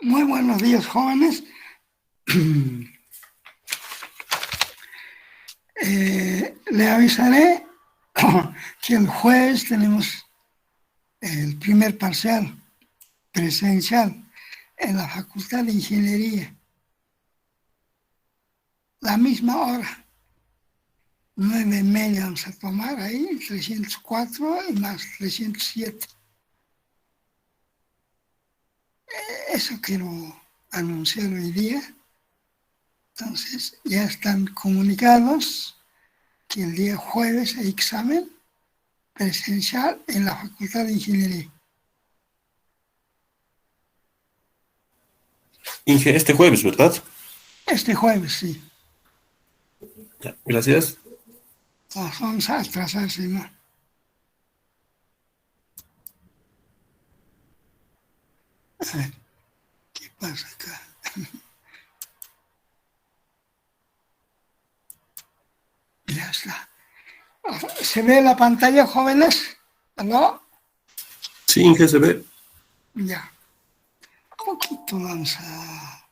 Muy buenos días, jóvenes. Le avisaré que el jueves tenemos el primer parcial presencial en la Facultad de Ingeniería. La misma hora, 9:30 vamos a tomar ahí, 304 y más 307. Eso quiero anunciar hoy día. Entonces, ya están comunicados que el día jueves hay examen presencial en la Facultad de Ingeniería. Inge, este jueves, ¿verdad? Este jueves, sí. Ya, gracias. Vamos a atrasarse, ¿no? A ver, ¿qué pasa acá? Ya está. ¿Se ve la pantalla, jóvenes? ¿No? Sí, Inge, se ve. Ya. Un poquito vamos a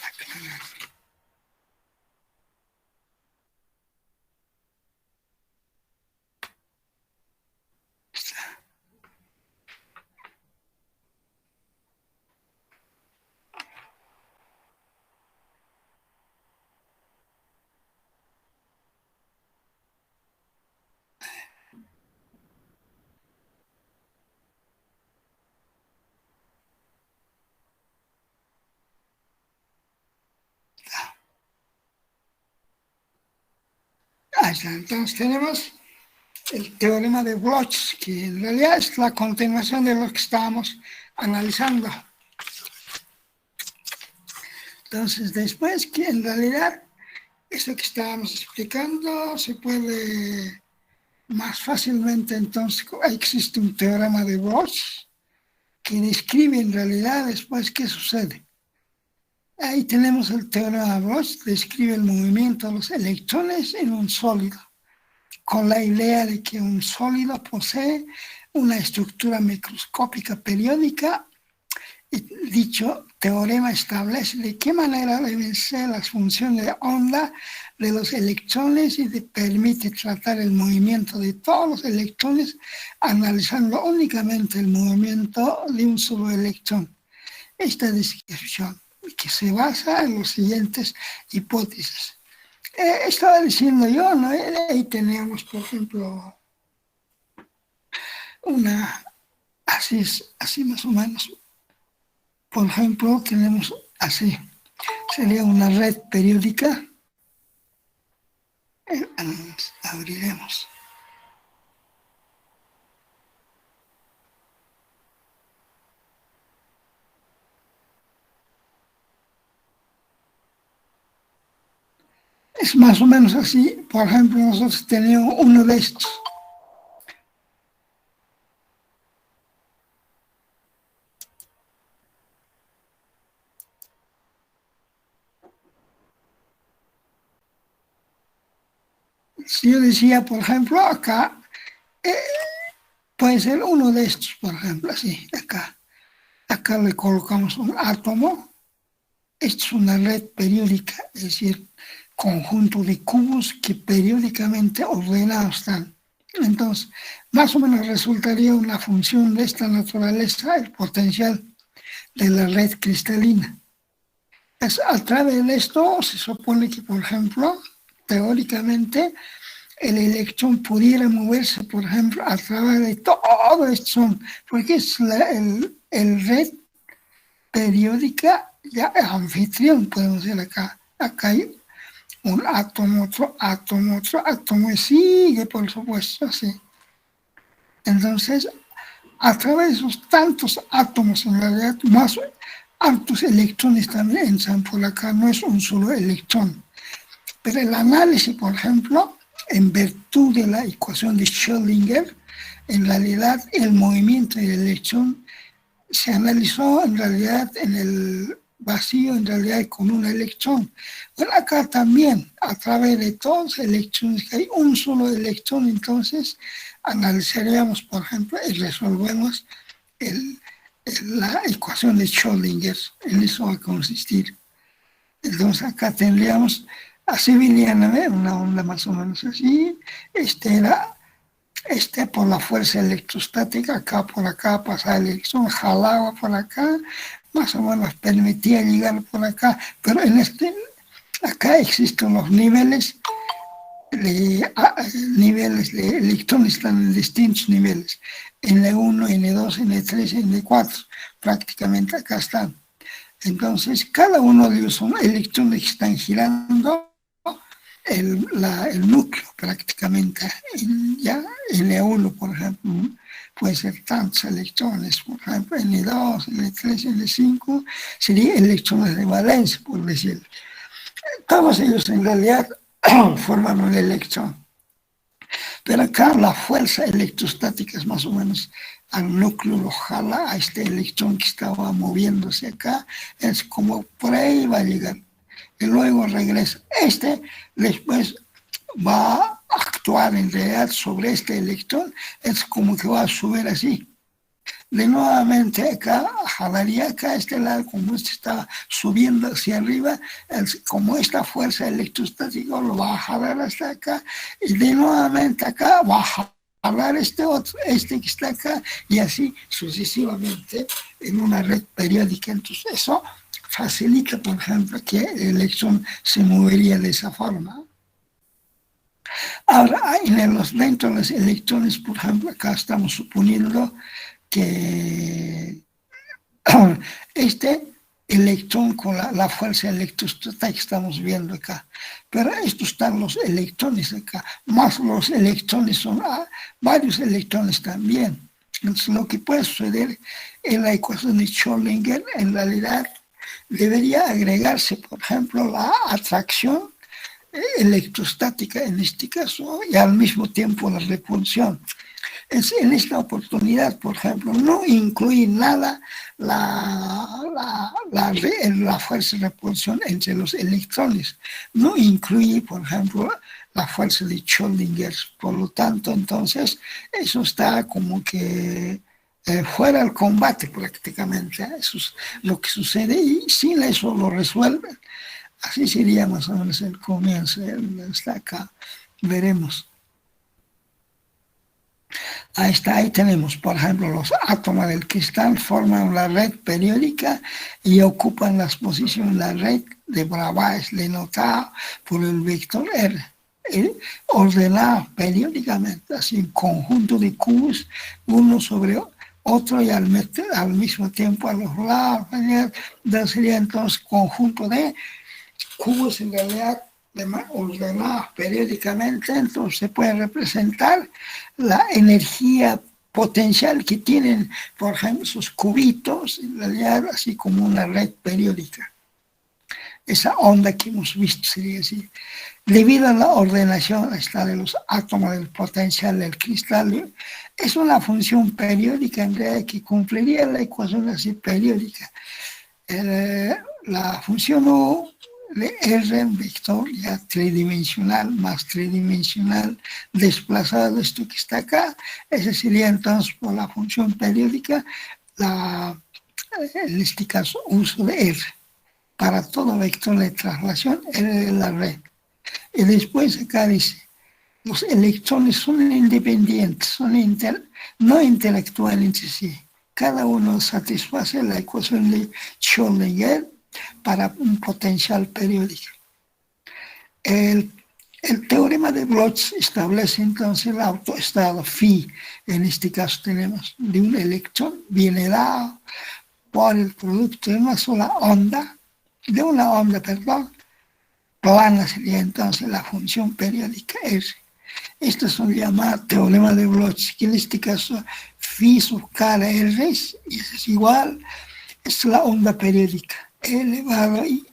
aclarar. Está. Ahí está. Entonces tenemos el teorema de Bloch, que en realidad es la continuación de lo que estábamos analizando. Entonces, después que en realidad eso que estábamos explicando se puede más fácilmente, entonces existe un teorema de Bloch que describe en realidad después qué sucede. Ahí tenemos el teorema de Bloch, describe el movimiento de los electrones en un sólido, con la idea de que un sólido posee una estructura microscópica periódica. Y dicho teorema establece de qué manera deben ser las funciones de onda de los electrones y permite tratar el movimiento de todos los electrones analizando únicamente el movimiento de un solo electrón. Esta descripción que se basa en las siguientes hipótesis. Estaba diciendo yo, ¿no? Ahí tenemos, por ejemplo, así más o menos. Por ejemplo, tenemos así, sería una red periódica. Abriremos. Es más o menos así. Por ejemplo, nosotros tenemos uno de estos. Si yo decía, por ejemplo, acá, puede ser uno de estos, por ejemplo, así, acá. Acá le colocamos un átomo. Esto es una red periódica, es decir, conjunto de cubos que periódicamente ordenados están. Entonces, más o menos resultaría una función de esta naturaleza, el potencial de la red cristalina. A través de esto se supone que, por ejemplo, teóricamente, el electrón pudiera moverse, por ejemplo, a través de todo esto, porque es el red periódica, ya es anfitrión, podemos decir acá. Acá hay un átomo, otro átomo, y sigue, por supuesto, así. Entonces, a través de esos tantos átomos, en realidad, más altos electrones también entran por acá, no es un solo electrón. Pero el análisis, por ejemplo, en virtud de la ecuación de Schrödinger, en realidad el movimiento del electrón se analizó en realidad en el vacío, en realidad con un electrón. Bueno, acá también, a través de todos los electrones, que hay un solo electrón, entonces analizaríamos, por ejemplo, y resolvemos la ecuación de Schrödinger, en eso va a consistir. Entonces acá tendríamos, así venían a ver una onda más o menos así, por la fuerza electrostática, acá pasaba el electrón, jalaba por acá, más o menos permitía llegar por acá, pero acá existen los niveles de electrones, están en distintos niveles, N1, N2, N3, N4, prácticamente acá están. Entonces, cada uno de ellos son electrones que están girando el núcleo prácticamente. Ya N1, por ejemplo, puede ser tantos electrones, por ejemplo, N2, N3, N5, serían electrones de valencia, por decirlo. Todos ellos en realidad forman un electrón. Pero acá la fuerza electrostática es más o menos al núcleo, lo jala a este electrón que estaba moviéndose acá, es como por ahí va a llegar. Y luego regresa. Después va a actuar en realidad sobre este electrón, es como que va a subir así. De nuevamente acá, jalaría acá este lado, como este está subiendo hacia arriba, como esta fuerza electrostática lo va a jalar hasta acá, y de nuevamente acá va a jalar este que está acá, y así sucesivamente en una red periódica. Entonces eso facilita, por ejemplo, que el electrón se movería de esa forma. Ahora, dentro de los electrones, por ejemplo, acá estamos suponiendo que este electrón con la fuerza electrostática que estamos viendo acá. Pero estos están los electrones acá, más los electrones son varios electrones también. Entonces lo que puede suceder en la ecuación de Schrödinger, en realidad debería agregarse, por ejemplo, la atracción electrostática en este caso y al mismo tiempo la repulsión. En esta oportunidad, por ejemplo, no incluye nada la fuerza de repulsión entre los electrones. No incluye, por ejemplo, la fuerza de Schrödinger. Por lo tanto, entonces, eso está como que fuera del combate prácticamente. Eso es lo que sucede y sin eso lo resuelven. Así sería más o menos el comienzo. Hasta acá veremos. Ahí tenemos, por ejemplo, los átomos del cristal forman la red periódica y ocupan las posiciones de la red de Bravais, denotada por el vector R, ordenado periódicamente, así un conjunto de cubos, uno sobre otro y al mismo tiempo a los lados. Sería entonces conjunto de cubos en realidad ordenados periódicamente. Entonces se puede representar la energía potencial que tienen, por ejemplo, esos cubitos, en realidad así como una red periódica. Esa onda que hemos visto sería así. Debido a la ordenación de los átomos del potencial del cristal, es una función periódica en realidad que cumpliría la ecuación así periódica. La función U de R en vector ya tridimensional más tridimensional desplazado, esto que está acá, ese sería entonces por la función periódica, en este caso uso de R. Para todo vector de traslación, R de la red. Y después acá dice, los electrones son independientes, no interactúan entre sí. Cada uno satisface la ecuación de Schrödinger para un potencial periódico. El teorema de Bloch establece entonces el autoestado phi. En este caso tenemos de un electrón, viene dado por el producto de una onda, plana sería entonces la función periódica R. Esto es un llamado teorema de Bloch, que en este caso phi sub k de R es igual, es la onda periódica, elevado y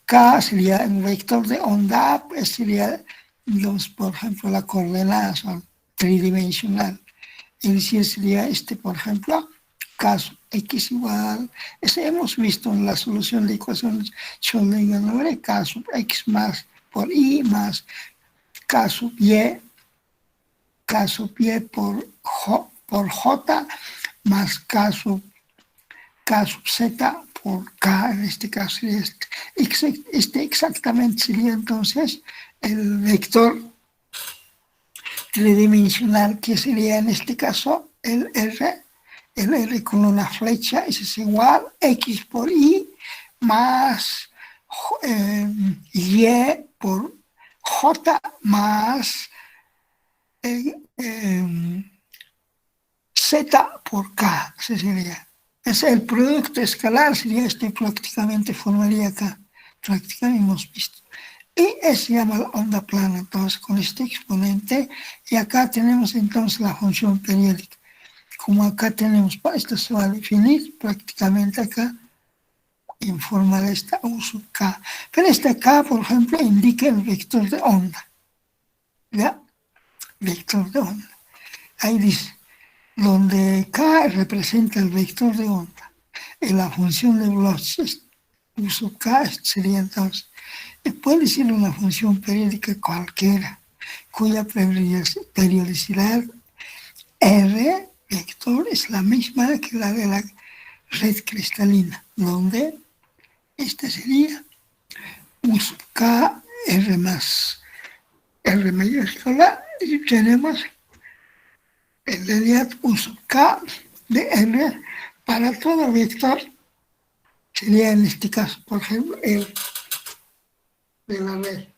K sería un vector de onda, pues sería, por ejemplo, la coordenada son tridimensional. Es decir, sería por ejemplo, K sub X igual, eso hemos visto en la solución de ecuaciones Schrödinger, K sub X más por Y más K sub Y por J más K sub Z por K, en este caso sería este exactamente sería entonces el vector tridimensional, que sería en este caso el R con una flecha, ese es igual X por Y más Y por J más Z por K, ese sería. El producto escalar sería prácticamente formaría acá, prácticamente hemos visto. Y se llama la onda plana, entonces con este exponente, y acá tenemos entonces la función periódica. Como acá tenemos, esto se va a definir prácticamente acá, en forma de esta U sub K. Pero esta K, por ejemplo, indica el vector de onda. ¿Ya? Vector de onda. Ahí dice, donde K representa el vector de onda. En la función de Bloch, U sub K sería entonces, puede ser una función periódica cualquiera, cuya periodicidad R vector es la misma que la de la red cristalina, donde esta sería U sub K R más R mayúscula, y tenemos en realidad U sub K de R para todo vector, sería en este caso, por ejemplo, el de la red.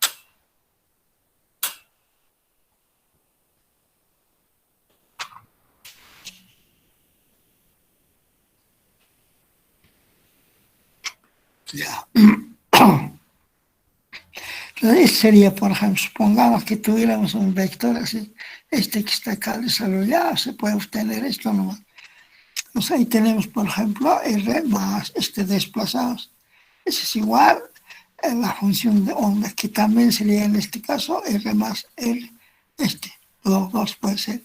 Ya. Entonces sería, por ejemplo, supongamos que tuviéramos un vector así, que está acá desarrollado, se puede obtener esto nomás. Pues ahí tenemos, por ejemplo, R más desplazados. Eso es igual a la función de onda, que también sería en este caso R más R, los dos puede ser.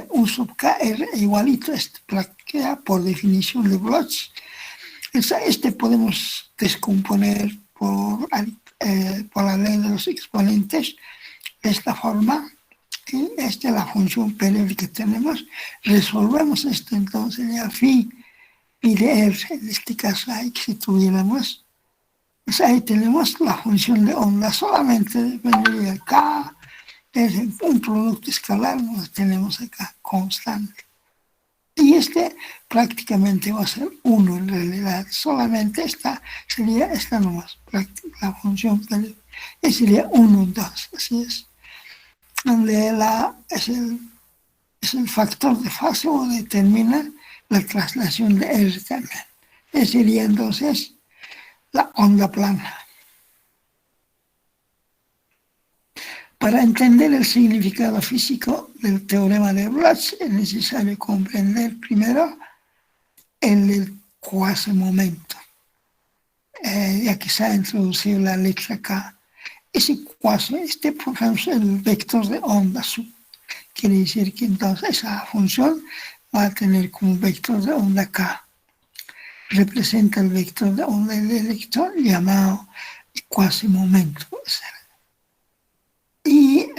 U sub K, R igualito práctica por definición de Bloch. Podemos descomponer por la ley de los exponentes de esta forma. Y esta es la función periódica que tenemos. Resolvemos esto entonces y al fin y de R, en este caso ahí que si tuviéramos, pues ahí tenemos la función de onda, solamente vendría acá, es un producto escalar, lo tenemos acá constante. Y prácticamente va a ser 1 en realidad, solamente sería esta nomás, la función periódica, y sería 1 entonces, así es. Donde es el factor de fase o determina la traslación de R también. Esa sería entonces la onda plana. Para entender el significado físico del teorema de Bloch es necesario comprender primero el cuasimomento. Ya que se ha introducido la letra K. Ese cuasi, por ejemplo, es el vector de onda sub. Quiere decir que entonces esa función va a tener como vector de onda K. Representa el vector de onda del electrón llamado cuasimomento. Y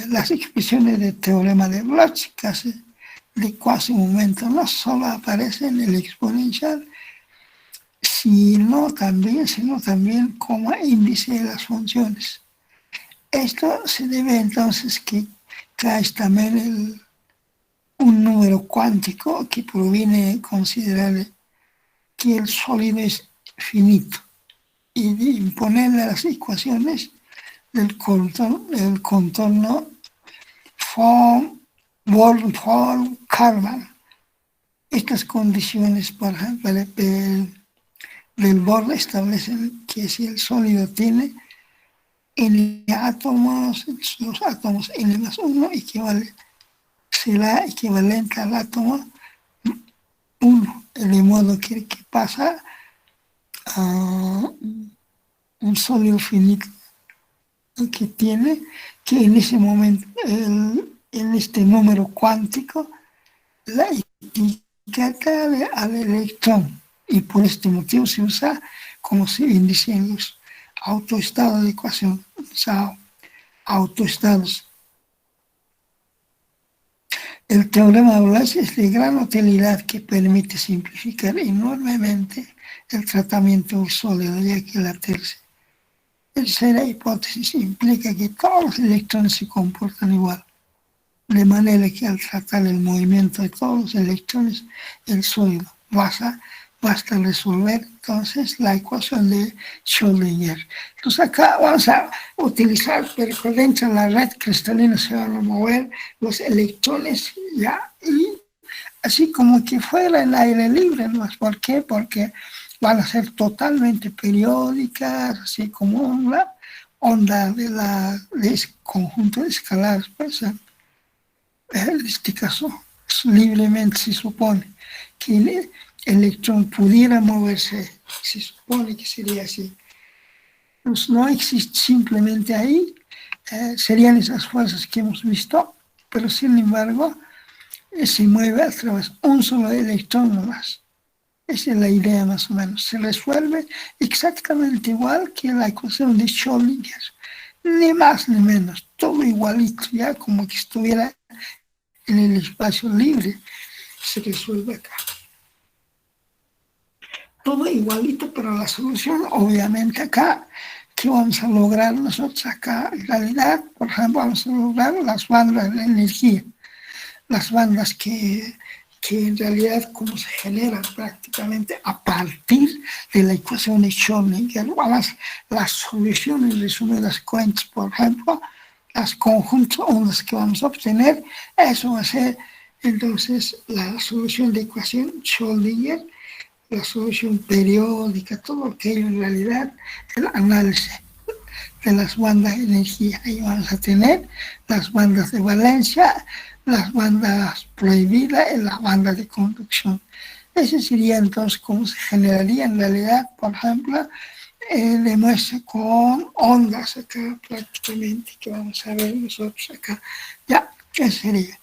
las expresiones del teorema de Bloch, casi de cuasimomento, no solo aparecen en el exponencial, sino también como índice de las funciones. Esto se debe entonces que trae también un número cuántico que proviene de considerar que el sólido es finito y de imponerle las ecuaciones del contorno Born-Karman. Estas condiciones, por ejemplo, del Born establecen que si el sólido tiene n átomos, los átomos n más 1 será equivalente al átomo 1, de modo que pasa a un sólido finito que tiene, que en ese momento, en este número cuántico, la etiqueta al electrón, y por este motivo se usa como se índice en los autoestados de ecuación, o sea, autoestados. El teorema de Blas es de gran utilidad que permite simplificar enormemente el tratamiento del sólido, ya que la tercera hipótesis implica que todos los electrones se comportan igual, de manera que al tratar el movimiento de todos los electrones, el sólido basta resolver entonces la ecuación de Schrödinger. Entonces acá vamos a utilizar, pero por dentro de la red cristalina se van a mover los electrones ya, y así como que fuera en aire libre, ¿no? ¿Por qué? Porque van a ser totalmente periódicas, así como una onda de conjunto de escalares, pues, en este caso, libremente se supone que el electrón pudiera moverse, se supone que sería así. Pues no existe simplemente ahí, serían esas fuerzas que hemos visto, pero sin embargo se mueve a través de un solo electrón nomás. Esa es la idea más o menos. Se resuelve exactamente igual que la ecuación de Schrödinger, ni más ni menos, todo igualito, ya como que estuviera en el espacio libre, se resuelve acá. Todo igualito, pero la solución, obviamente acá, ¿qué vamos a lograr nosotros acá? En realidad, por ejemplo, vamos a lograr las bandas de energía, las bandas que en realidad como se generan prácticamente a partir de la ecuación de Schrödinger, las soluciones resumidas cuentas, por ejemplo, las conjuntos ondas que vamos a obtener, eso va a ser entonces la solución de ecuación Schrödinger, la solución periódica, todo aquello en realidad, el análisis de las bandas de energía. Ahí vamos a tener las bandas de valencia, las bandas prohibidas y las bandas de conducción. Ese sería entonces cómo se generaría en realidad, por ejemplo, demuestra con ondas acá prácticamente, que vamos a ver nosotros acá. Ya, ¿qué sería?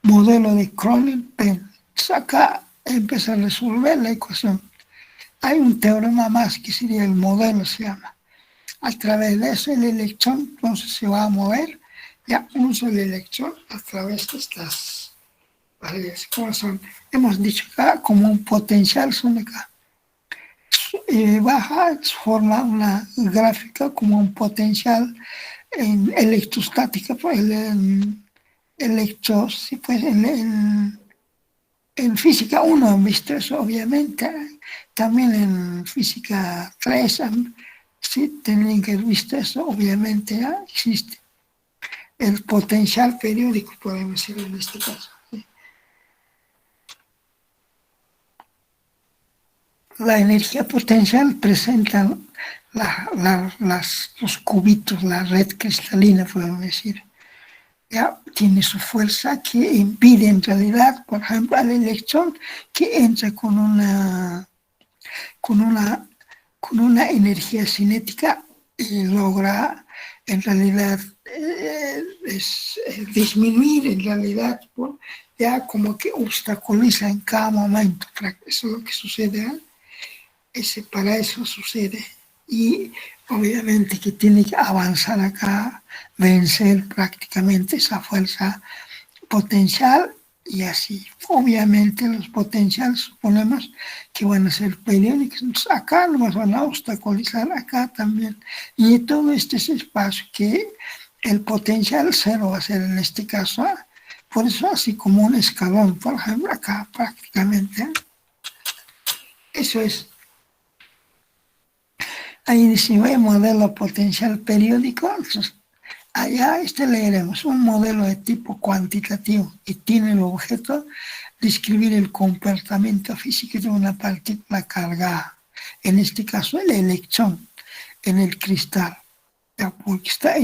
Modelo de Cronin-Penn. Acá empieza a resolver la ecuación. Hay un teorema más que sería el modelo, se llama. A través de eso el electrón entonces se va a mover ya un solo electrón a través de estas varias cosas. Son, hemos dicho acá como un potencial son acá. Baja, forma una gráfica como un potencial en electrostática, pues sí, pues en física 1 han visto eso, obviamente, también en física 3 sí, tienen que haber visto eso, obviamente, ¿ya? Existe el potencial periódico, podemos decir en este caso. ¿Sí? La energía potencial presenta los cubitos, la red cristalina, podemos decir. Ya tiene su fuerza que impide en realidad, por ejemplo, al electrón que entra con una energía cinética y logra en realidad disminuir en realidad, ya como que obstaculiza en cada momento. Eso es lo que sucede, para eso sucede. Y obviamente que tiene que avanzar acá, vencer prácticamente esa fuerza potencial y así. Obviamente los potenciales suponemos que van a ser periódicos, entonces acá nos van a obstaculizar, acá también. Y todo este es espacio que el potencial cero va a ser en este caso, por eso así como un escalón, por ejemplo, acá prácticamente. Eso es. Ahí dice, modelo potencial periódico, entonces, allá leeremos un modelo de tipo cuantitativo y tiene el objeto describir el comportamiento físico de una partícula cargada, en este caso el electrón, en el cristal, ya, porque está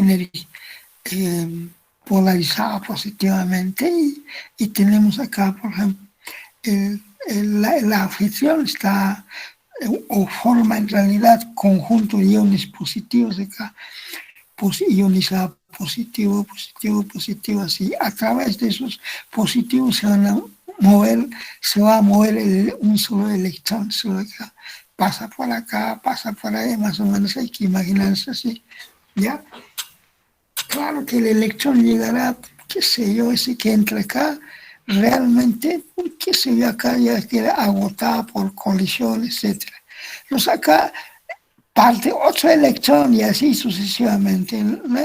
polarizada positivamente y tenemos acá, por ejemplo, la fricción está o forma en realidad conjunto de iones positivos acá, ionizado positivo, positivo, positivo, así. A través de esos positivos se va a mover un solo electrón, solo acá. Pasa por acá, pasa por ahí, más o menos hay que imaginarse así, ¿ya? Claro que el electrón llegará, qué sé yo, ese que entra acá, realmente, porque se ve acá ya queda agotada por colisión, etcétera. Entonces acá parte otro electrón y así sucesivamente, ¿no?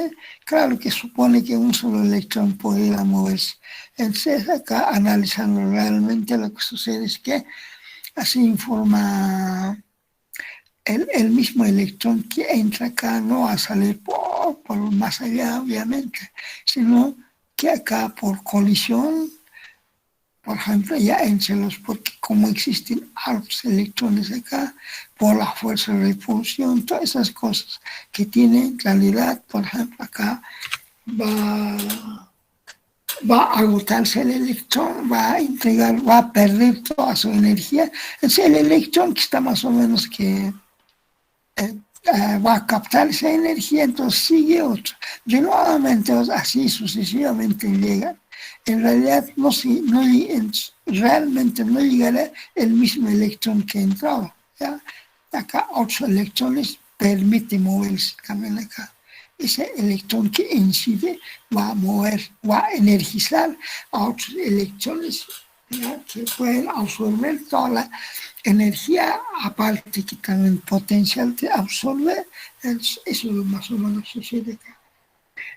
Claro que supone que un solo electrón podría moverse. Entonces acá analizando realmente lo que sucede es que así informa el mismo electrón que entra acá no va a salir por más allá, obviamente, sino que acá por colisión, por ejemplo, ya entre los, porque como existen hartos electrones acá, por la fuerza de repulsión, todas esas cosas que tienen realidad, por ejemplo, acá va, va a agotarse el electrón, va a entregar, va a perder toda su energía. Es el electrón que está más o menos que va a captar esa energía, entonces sigue otro. De nuevamente, así sucesivamente llegan. En realidad, realmente no llegará el mismo electrón que entraba. ¿Ya? Acá otros electrones permiten moverse también acá. Ese electrón que incide va a mover, va a energizar a otros electrones, ¿ya? Que pueden absorber toda la energía, aparte que también potencial de absorber, eso es más o menos sucede acá.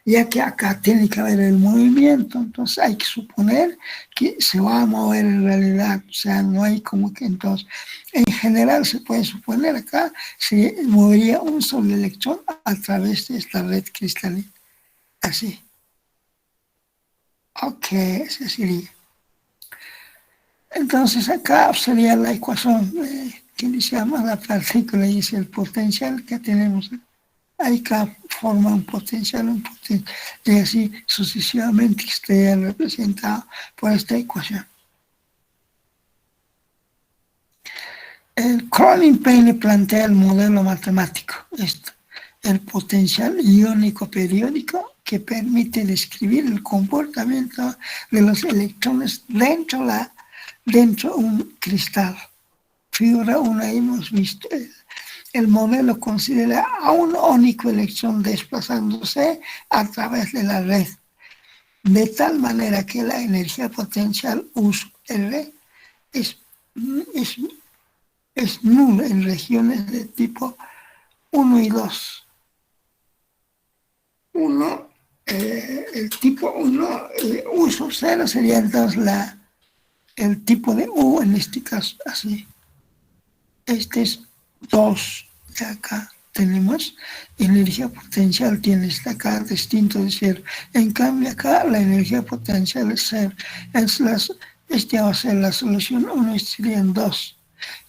Ya que acá tiene que haber el movimiento, entonces hay que suponer que se va a mover en realidad, o sea, no hay como que entonces, en general se puede suponer acá, se movería un solo electrón a través de esta red cristalina, así. Ok, ese sería. Entonces acá sería la ecuación que se llama la partícula y es el potencial que tenemos. Hay que formar un potencial, y así sucesivamente que esté representado por esta ecuación. El Cronin-Payne plantea el modelo matemático, esto, el potencial iónico periódico que permite describir el comportamiento de los electrones dentro de un cristal. Figura 1 hemos visto. El modelo considera a un único electrón desplazándose a través de la red, de tal manera que la energía potencial U(R) es, es, es nula en regiones de tipo 1 y 2. 1, el tipo 1, U sub 0 sería entonces el tipo de U en este caso, así. Este es 2 de acá. Tenemos energía potencial, tiene acá distinto de cero. En cambio acá la energía potencial es cero. Este va a ser la solución 1 y serían 2.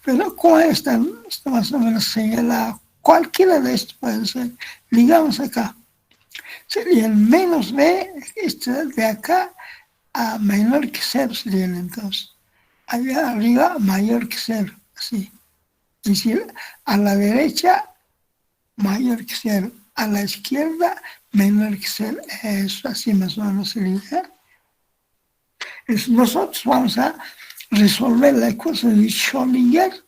Pero ¿cuál está más o menos señalado? Cualquiera de estos pueden ser. Digamos acá, sería el menos B, este de acá a menor que cero serían entonces. Allá arriba mayor que cero, así. Es decir, a la derecha mayor que cero, a la izquierda menor que cero. Eso así más o menos sería. Nosotros vamos a resolver la ecuación de Schrödinger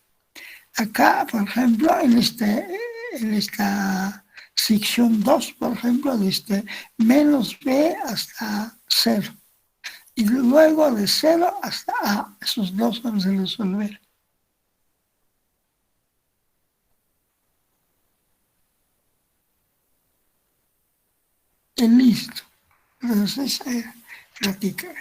acá, por ejemplo, en esta sección 2, por ejemplo, desde menos b hasta 0. Y luego de 0 hasta a. Esos dos vamos a resolver. Y listo. Entonces, platicar.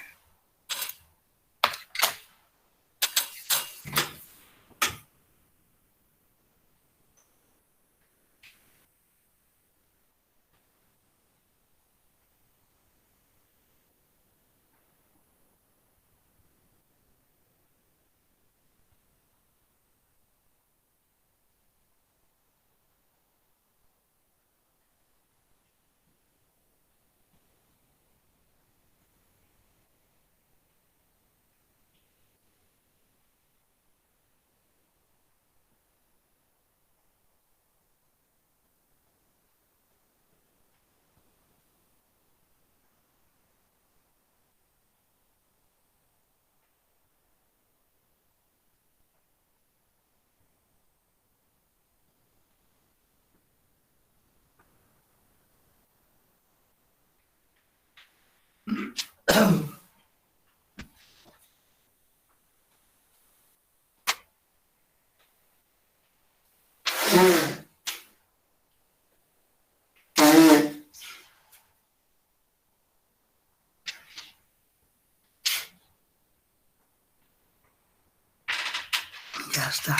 Ya está.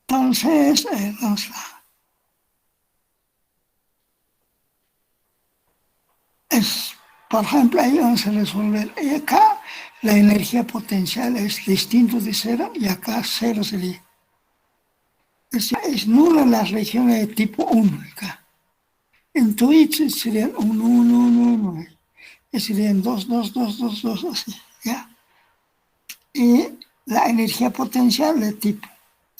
Entonces, por ejemplo, ahí vamos a resolver. Y acá la energía potencial es distinto de cero y acá cero sería. Es nulo las regiones de tipo 1 acá. En Twitch serían 1, 1, 1, 1. Y serían 2, 2, 2, 2, 2, así, ¿ya? Y la energía potencial de tipo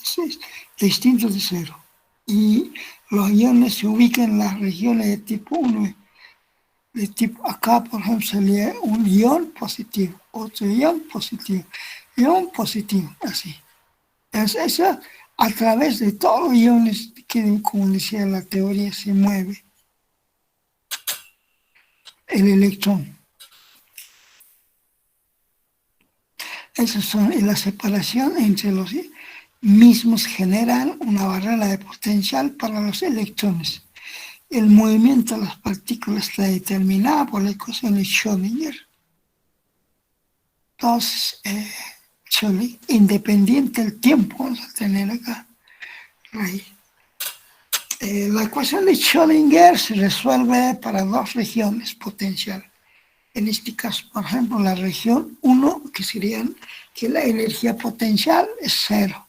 es distinto de cero. Y los iones se ubican en las regiones de tipo 1. De tipo acá, por ejemplo, sería un ion positivo, otro ion positivo, así. Entonces, eso a través de todos los iones que, como decía la teoría, se mueve el electrón. Esas son, y la separación entre los mismos generan una barrera de potencial para los electrones. El movimiento de las partículas está determinado por la ecuación de Schrödinger. Entonces, independiente del tiempo, vamos a tener acá. La ecuación de Schrödinger se resuelve para dos regiones potenciales. En este caso, por ejemplo, la región 1, que serían que la energía potencial es cero.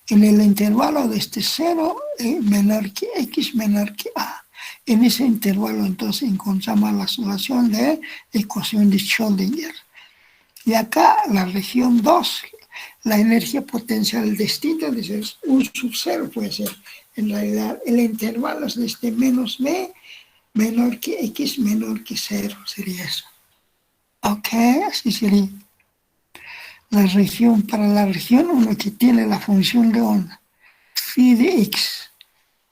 En el intervalo de este 0 menor que x menor que a. En ese intervalo entonces encontramos la solución de la ecuación de Schrödinger. Y acá la región 2, la energía potencial distinta, dice, un sub 0 puede ser. En realidad el intervalo es desde menos b menor que x menor que 0, sería eso. Ok, así sería. La región, para la región 1 que tiene la función de onda, phi de x,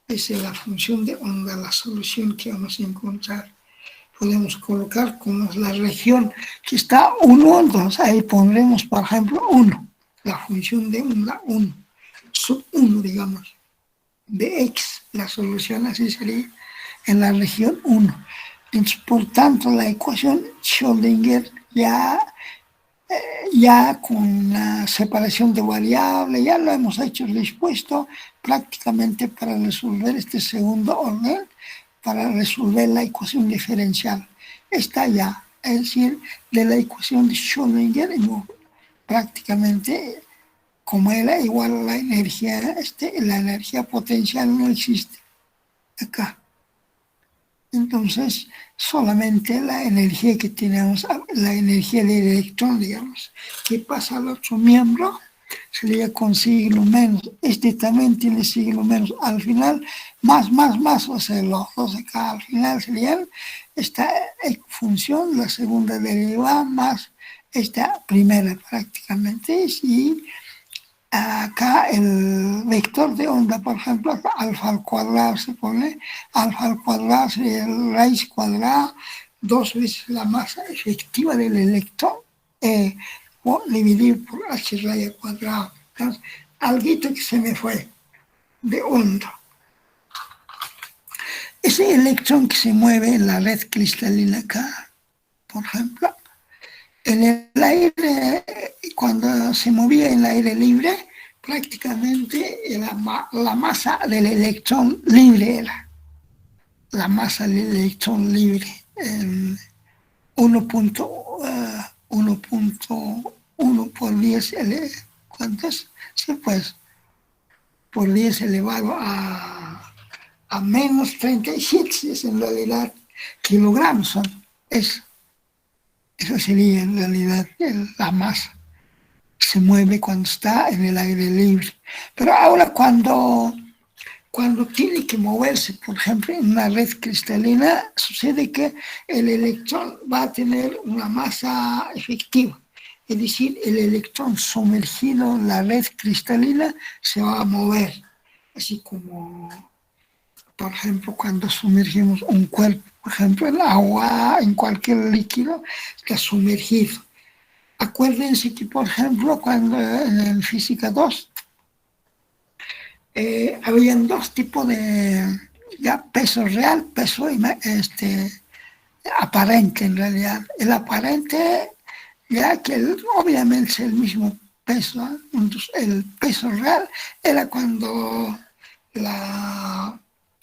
esa es la función de onda, la solución que vamos a encontrar. Podemos colocar como la región que está 1, entonces ahí pondremos, por ejemplo, 1, la función de onda 1, sub 1, digamos, de x, la solución así sería en la región 1. Entonces, por tanto, la ecuación Schrödinger ya con la separación de variables, ya lo hemos hecho dispuesto prácticamente para resolver este segundo orden, para resolver la ecuación diferencial. Está ya, es decir, de la ecuación de Schrödinger, prácticamente como era igual a la energía potencial no existe acá. Entonces, solamente la energía que tenemos, la energía del electrón, digamos, que pasa al otro miembro, sería con signo menos. Este también tiene signo menos. Al final, más, o sea, los dos acá al final serían esta función, la segunda derivada, más esta primera prácticamente, y acá el vector de onda, por ejemplo, alfa al cuadrado se pone, alfa al cuadrado sería raíz cuadrada, 2 veces la masa efectiva del electrón, dividido por h raíz al cuadrado. Entonces, alguito que se me fue de onda. Ese electrón que se mueve en la red cristalina acá, por ejemplo, en el aire, cuando se movía en el aire libre, prácticamente la masa del electrón libre era. La masa del electrón libre. 1.1 por 10, ¿cuántos? Sí, pues, por 10 elevado a menos 37, es en realidad kilogramos son. Eso sería en realidad la masa. Se mueve cuando está en el aire libre. Pero ahora cuando tiene que moverse, por ejemplo, en una red cristalina, sucede que el electrón va a tener una masa efectiva. Es decir, el electrón sumergido en la red cristalina se va a mover. Así como, por ejemplo, cuando sumergimos un cuerpo, por ejemplo, el agua, en cualquier líquido, está sumergido. Acuérdense que, por ejemplo, cuando en Física 2, habían dos tipos de ya, peso real, peso aparente en realidad. El aparente, ya que obviamente es el mismo peso, ¿eh? Entonces, el peso real era cuando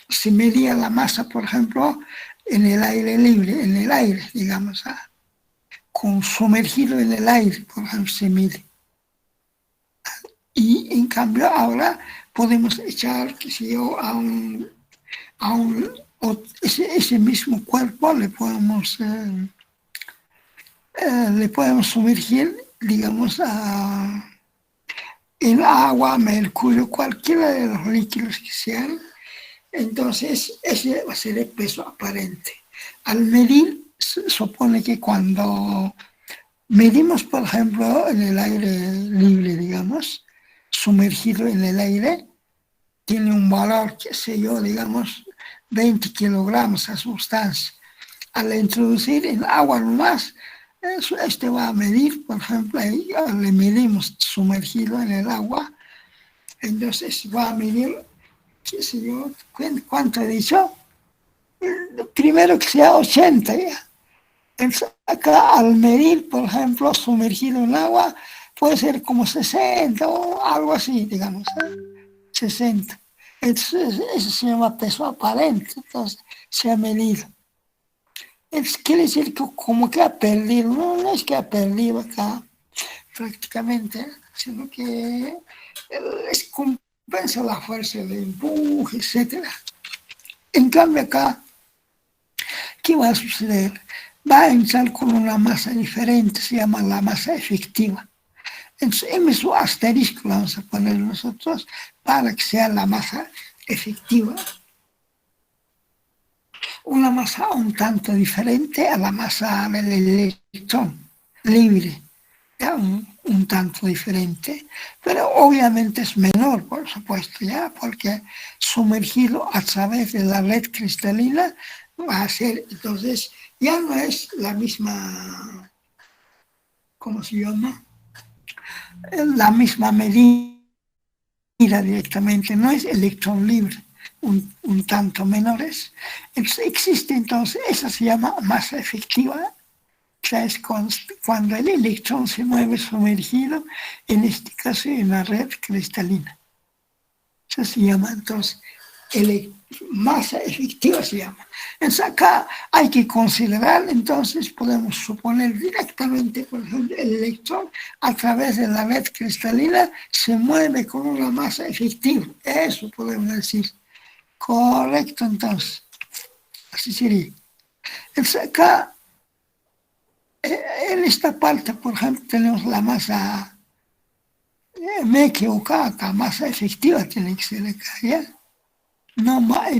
se medía la masa, por ejemplo, en el aire libre, en el aire, digamos, ¿eh? Con sumergido en el aire, por ejemplo, se mide. Y en cambio ahora podemos echar, qué sé yo, ese mismo cuerpo le podemos sumergir, digamos, en agua, mercurio, cualquiera de los líquidos que sean. Entonces, ese va a ser el peso aparente. Al medir, se supone que cuando medimos, por ejemplo, en el aire libre, digamos, sumergido en el aire, tiene un valor, qué sé yo, digamos, 20 kilogramos esa sustancia. Al introducir en agua nomás, este va a medir, por ejemplo, ahí le medimos sumergido en el agua, entonces va a medir, qué sé yo, ¿cuánto he dicho? Primero que sea 80 ya. Entonces, acá al medir, por ejemplo, sumergido en agua, puede ser como 60 o algo así, digamos, 60. Entonces, eso se llama peso aparente, entonces se ha medido. Quiere decir que como que ha perdido, no es que ha perdido acá prácticamente, sino que compensa la fuerza de empuje, etc. En cambio acá, ¿qué va a suceder? Va a entrar con una masa diferente, se llama la masa efectiva. Entonces, en su asterisco la vamos a poner nosotros para que sea la masa efectiva. Una masa un tanto diferente a la masa del electrón libre, ya un tanto diferente, pero obviamente es menor, por supuesto, ya, porque sumergido a través de la red cristalina va a ser, entonces, ya no es la misma, ¿cómo se llama? La misma medida directamente, no es electrón libre, un tanto menores. Entonces, existe entonces, esa se llama masa efectiva, que es cuando el electrón se mueve sumergido, en este caso en la red cristalina. Eso se llama entonces masa efectiva se llama. Entonces acá hay que considerar, entonces podemos suponer directamente, por ejemplo, el electrón a través de la red cristalina se mueve con una masa efectiva. Eso podemos decir. Correcto, entonces. Así sería. Entonces acá, en esta parte, por ejemplo, tenemos la masa, me he equivocado acá, masa efectiva tiene que ser acá, ¿ya? No más,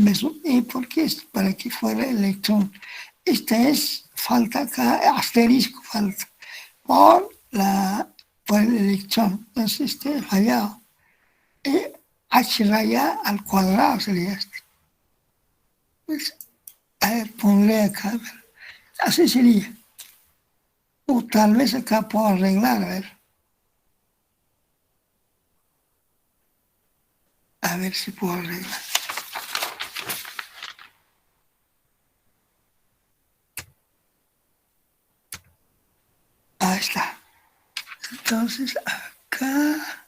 porque es para que fuera electrón. Esta es, falta acá, asterisco falta, por el electrón. Entonces este fallado. H raya al cuadrado sería este. Pues, a ver, pondré acá, así sería. O tal vez acá puedo arreglar, a ver si puedo arreglar. Ahí está. Entonces, acá.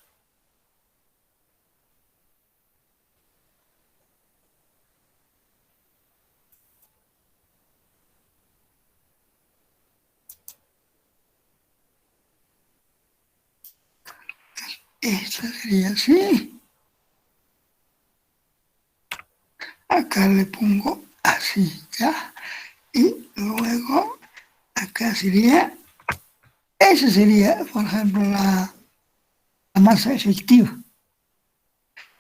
Esto sería así. Acá le pongo así, ¿ya? Y luego, acá sería, esa sería, por ejemplo, la masa efectiva.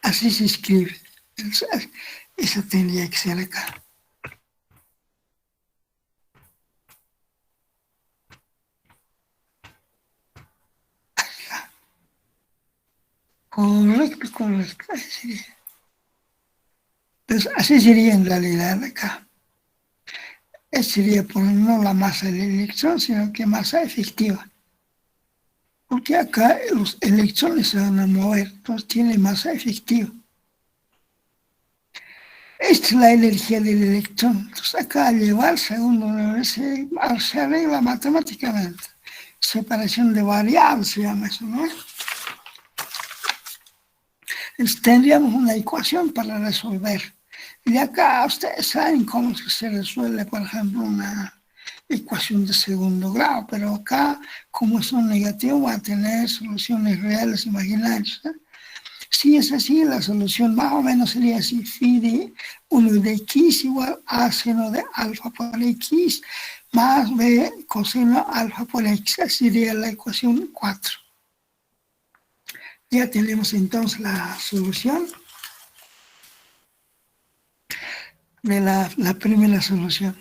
Así se escribe. Entonces, esa tendría que ser acá. Acá. Correcto, correcto. Así sería. Entonces, así sería en realidad acá. Esa sería por no la masa del electrón, sino que masa efectiva. Porque acá los electrones se van a mover, entonces tiene masa efectiva. esta es la energía del electrón. Entonces acá al llevar, según se arregla matemáticamente. Separación de variables se llama eso, ¿no? Entonces tendríamos una ecuación para resolver. Y de acá ustedes saben cómo se resuelve, por ejemplo, una ecuación de segundo grado, pero acá, como son negativos, va a tener soluciones reales imaginarias. Si es así, la solución más o menos sería así: phi de 1 de x igual a seno de alfa por x más b coseno alfa por x. Así sería la ecuación 4. Ya tenemos entonces la solución de la primera solución.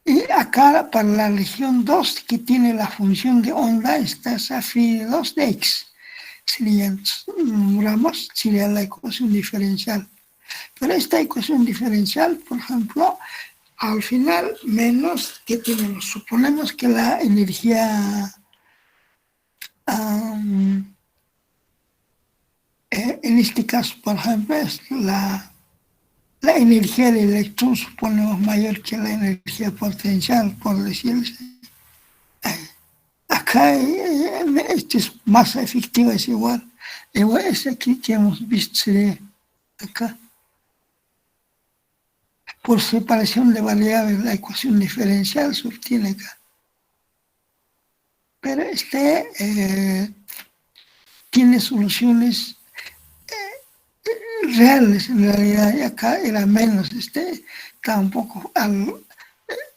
Y acá para la región 2, que tiene la función de onda, está esa phi de 2 de x. Sería la ecuación diferencial. Pero esta ecuación diferencial, por ejemplo, al final menos, ¿qué tenemos? Suponemos que la energía, en este caso, por ejemplo, es la energía del electrón, suponemos mayor que la energía potencial, por decirlo así. Acá esto es masa efectiva, es igual. Igual es aquí que hemos visto, sería acá. Por separación de variables, la ecuación diferencial se obtiene acá. Pero tiene soluciones reales en realidad, y acá era menos, está un poco,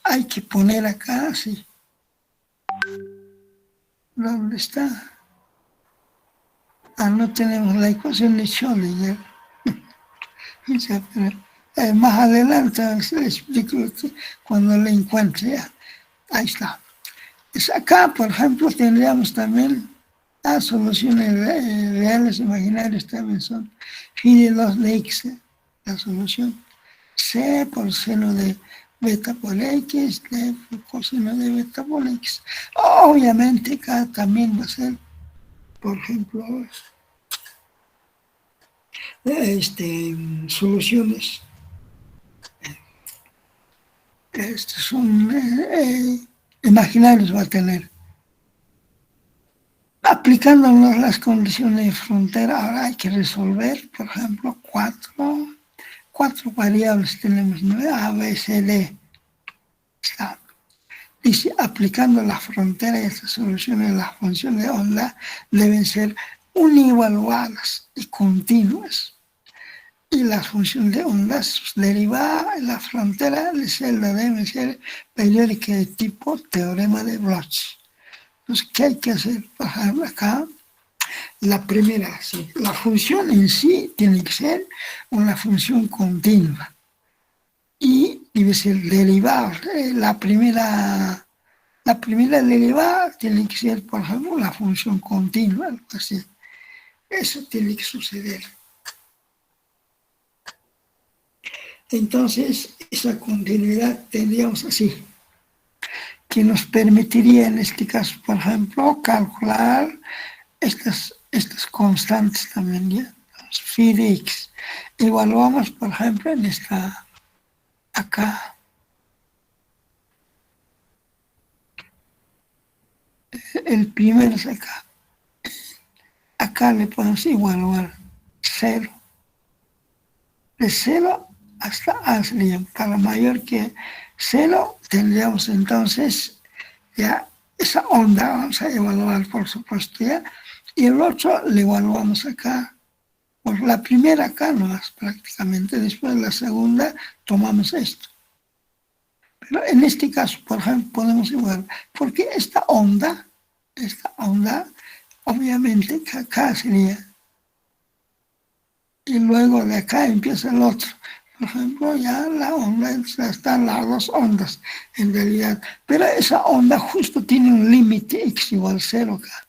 hay que poner acá así. ¿Dónde está? No tenemos la ecuación de Schrödinger. Pero, más adelante les explico cuando la encuentre ya. Ahí está. Pues acá, por ejemplo, tendríamos también las soluciones reales imaginarias también son phi de 2 de x, la solución. C por seno de beta por x, D por coseno de beta por x. Obviamente acá también va a ser, por ejemplo, soluciones. Son imaginarios va a tener. Aplicándonos las condiciones de frontera, ahora hay que resolver, por ejemplo, cuatro variables tenemos, ¿no? A, B, C, D. Dice, aplicando la frontera y estas soluciones, las funciones de onda deben ser univaluadas y continuas. Y las funciones de onda, sus derivadas en la frontera de celda deben ser periódicas de tipo teorema de Bloch. Entonces, ¿qué hay que hacer? Por ejemplo, acá, la primera, sí, la función en sí tiene que ser una función continua y debe ser derivada. La primera derivada tiene que ser, por ejemplo, la función continua, algo así. Eso tiene que suceder. Entonces, esa continuidad tendríamos así, que nos permitiría en este caso, por ejemplo, calcular estas constantes también, ¿ya? Phi de x. Evaluamos, por ejemplo, en esta, acá, el primero es acá. Acá le podemos evaluar 0. De 0 hasta A sería, para mayor que 0, tendríamos entonces ya esa onda, vamos a evaluar por supuesto ya, y el otro le evaluamos acá. Por la primera acá nomás prácticamente, después de la segunda tomamos esto. Pero en este caso, por ejemplo, podemos evaluar, porque esta onda, obviamente que acá sería, y luego de acá empieza el otro. Por ejemplo, ya la onda, están las dos ondas en realidad, pero esa onda justo tiene un límite x igual 0 acá.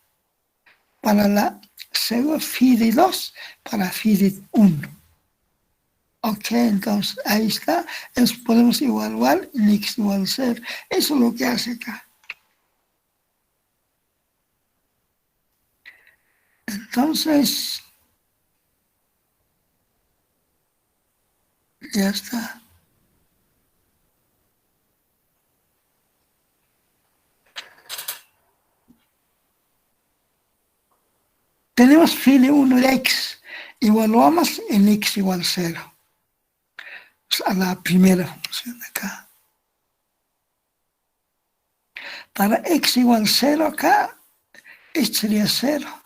Para la 0 phi de 2, para phi de 1. Ok, entonces ahí está, eso podemos evaluar en x igual 0. Eso es lo que hace acá. Entonces, Ya está. Tenemos phi de 1 de x. Evaluamos en x igual 0. A la primera función de acá. Para x igual 0 acá, esto sería 0.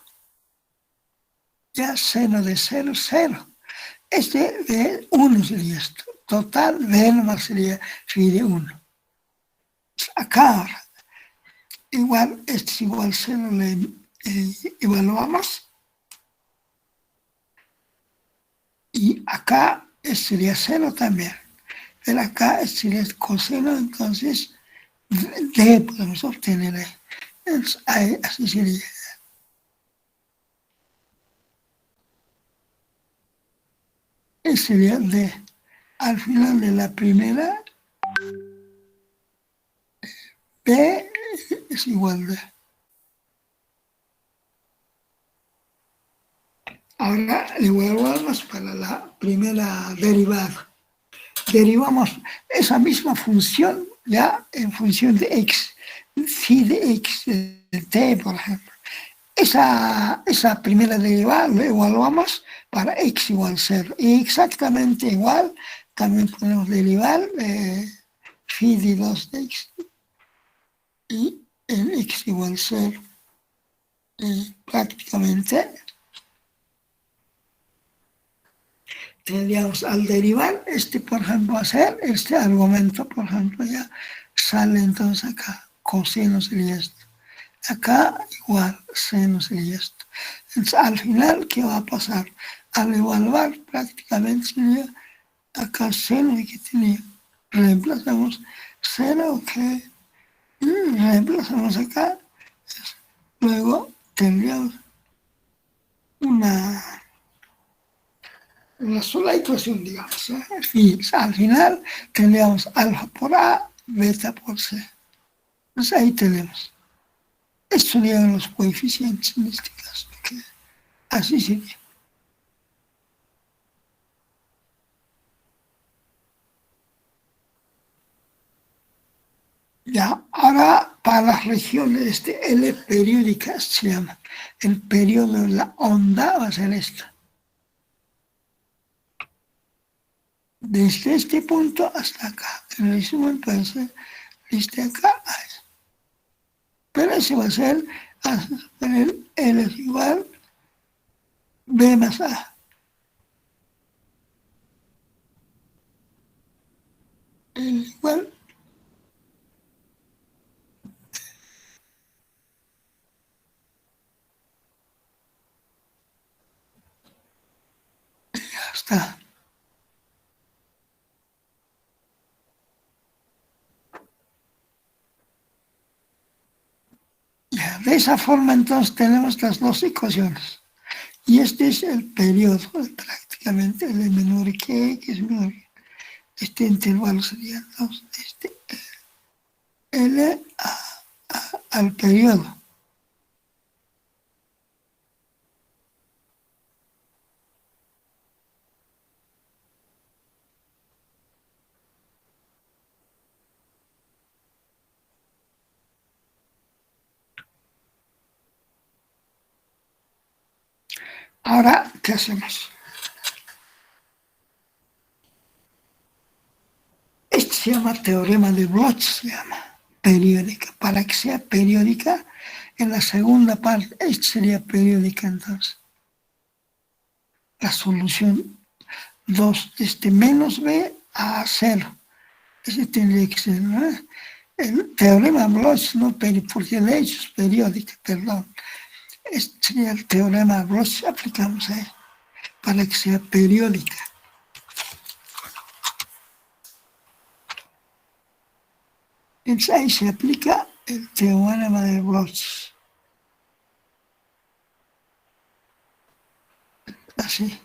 Ya seno de 0, 0. Este de 1 sería esto. Total de normal sería phi de 1. Acá ahora, igual, este es igual 0, le evaluamos. Y acá sería 0 también. Pero acá sería coseno, entonces D podemos obtener ahí. Entonces, ahí, así sería. Ese sería D. Al final de la primera, B es igual D. Ahora evaluamos para la primera derivada. Derivamos esa misma función ya en función de x, phi de x, de t, por ejemplo. Esa primera derivada la evaluamos para x igual 0. Y exactamente igual también podemos derivar phi de 2 de x y en x igual 0. Prácticamente tendríamos al derivar por ejemplo, hacer este argumento, por ejemplo, ya sale entonces acá, coseno sería esto. Acá igual, seno sería esto. Entonces, al final, ¿qué va a pasar? Al evaluar prácticamente sería acá seno y que tenía. Reemplazamos seno que reemplazamos acá. Luego tendríamos una sola ecuación, digamos. Y al final tendríamos alfa por A, beta por C. Entonces ahí tenemos. Estos serían los coeficientes en este caso. Que así sería. Ya, ahora para las regiones L periódicas se llama. El periodo de la onda va a ser esta. Desde este punto hasta acá. El resumen puede ser desde acá a eso. Pero ese va a ser, el L es igual B más A. L igual, ya está. Ya, de esa forma entonces tenemos las dos ecuaciones. Y este es el periodo, prácticamente el de menor que es menor que. Este intervalo sería entonces L al periodo. Ahora, ¿qué hacemos? Este se llama teorema de Bloch, se llama periódica. Para que sea periódica, en la segunda parte, esta sería periódica entonces. La solución 2, menos B a 0. Ese tendría que ser, ¿no? El teorema de Bloch, no, porque de hecho es periódica, perdón. Este sería el teorema de Bloch, aplicamos a él, para que sea periódica. Entonces ahí se aplica el teorema de Bloch. Así.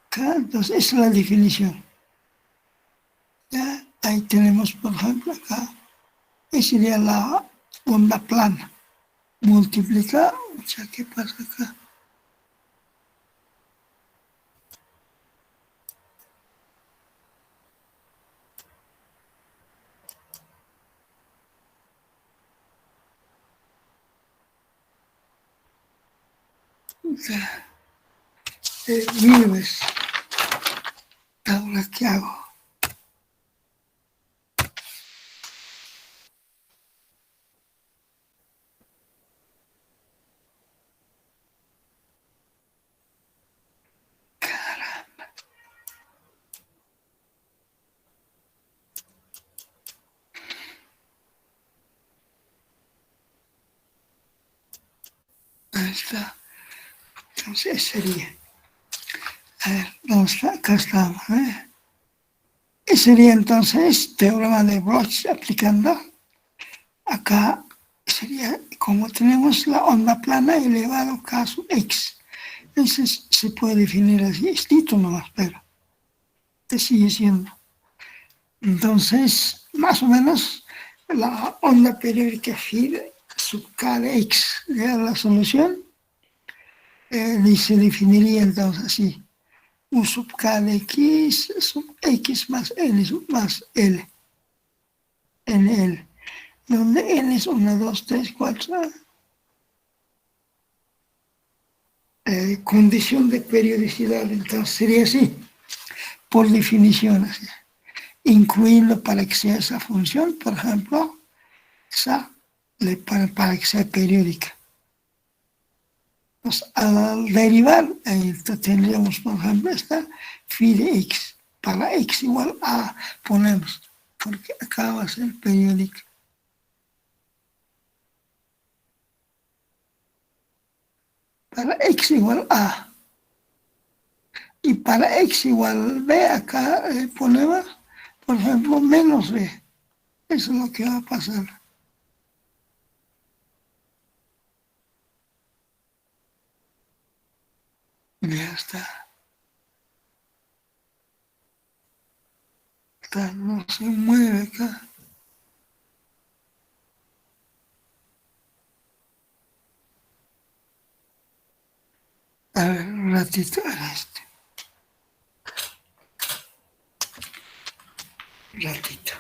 Acá, entonces esa es la definición. ¿Ya? Ahí tenemos, por ejemplo, acá, esa sería la onda plana. Multiplica, o sea, ¿qué pasa acá? sea, vives, tabla que hago. Ahí está. Entonces sería, a ver, acá estamos, ¿eh? Y sería entonces teorema de Bloch aplicando. Acá sería como tenemos la onda plana elevado K sub X. Entonces se puede definir así, escrito nomás, pero te sigue siendo. Entonces, más o menos, la onda periódica phi sub K de X de la solución se definiría entonces así. U sub K de X sub X más L sub más L. L. Donde N es 1, 2, 3, 4. Condición de periodicidad, entonces sería así, por definición, así. Incluirlo para que sea esa función, por ejemplo, esa, para que sea periódica. Pues al derivar, tendríamos, por ejemplo, esta phi de x. Para x igual a ponemos, porque acá va a ser periódica. Para x igual a. Y para x igual b, acá ponemos, por ejemplo, menos b. Eso es lo que va a pasar. Ya está. No se mueve acá. A ver, un ratito era este. Un ratito.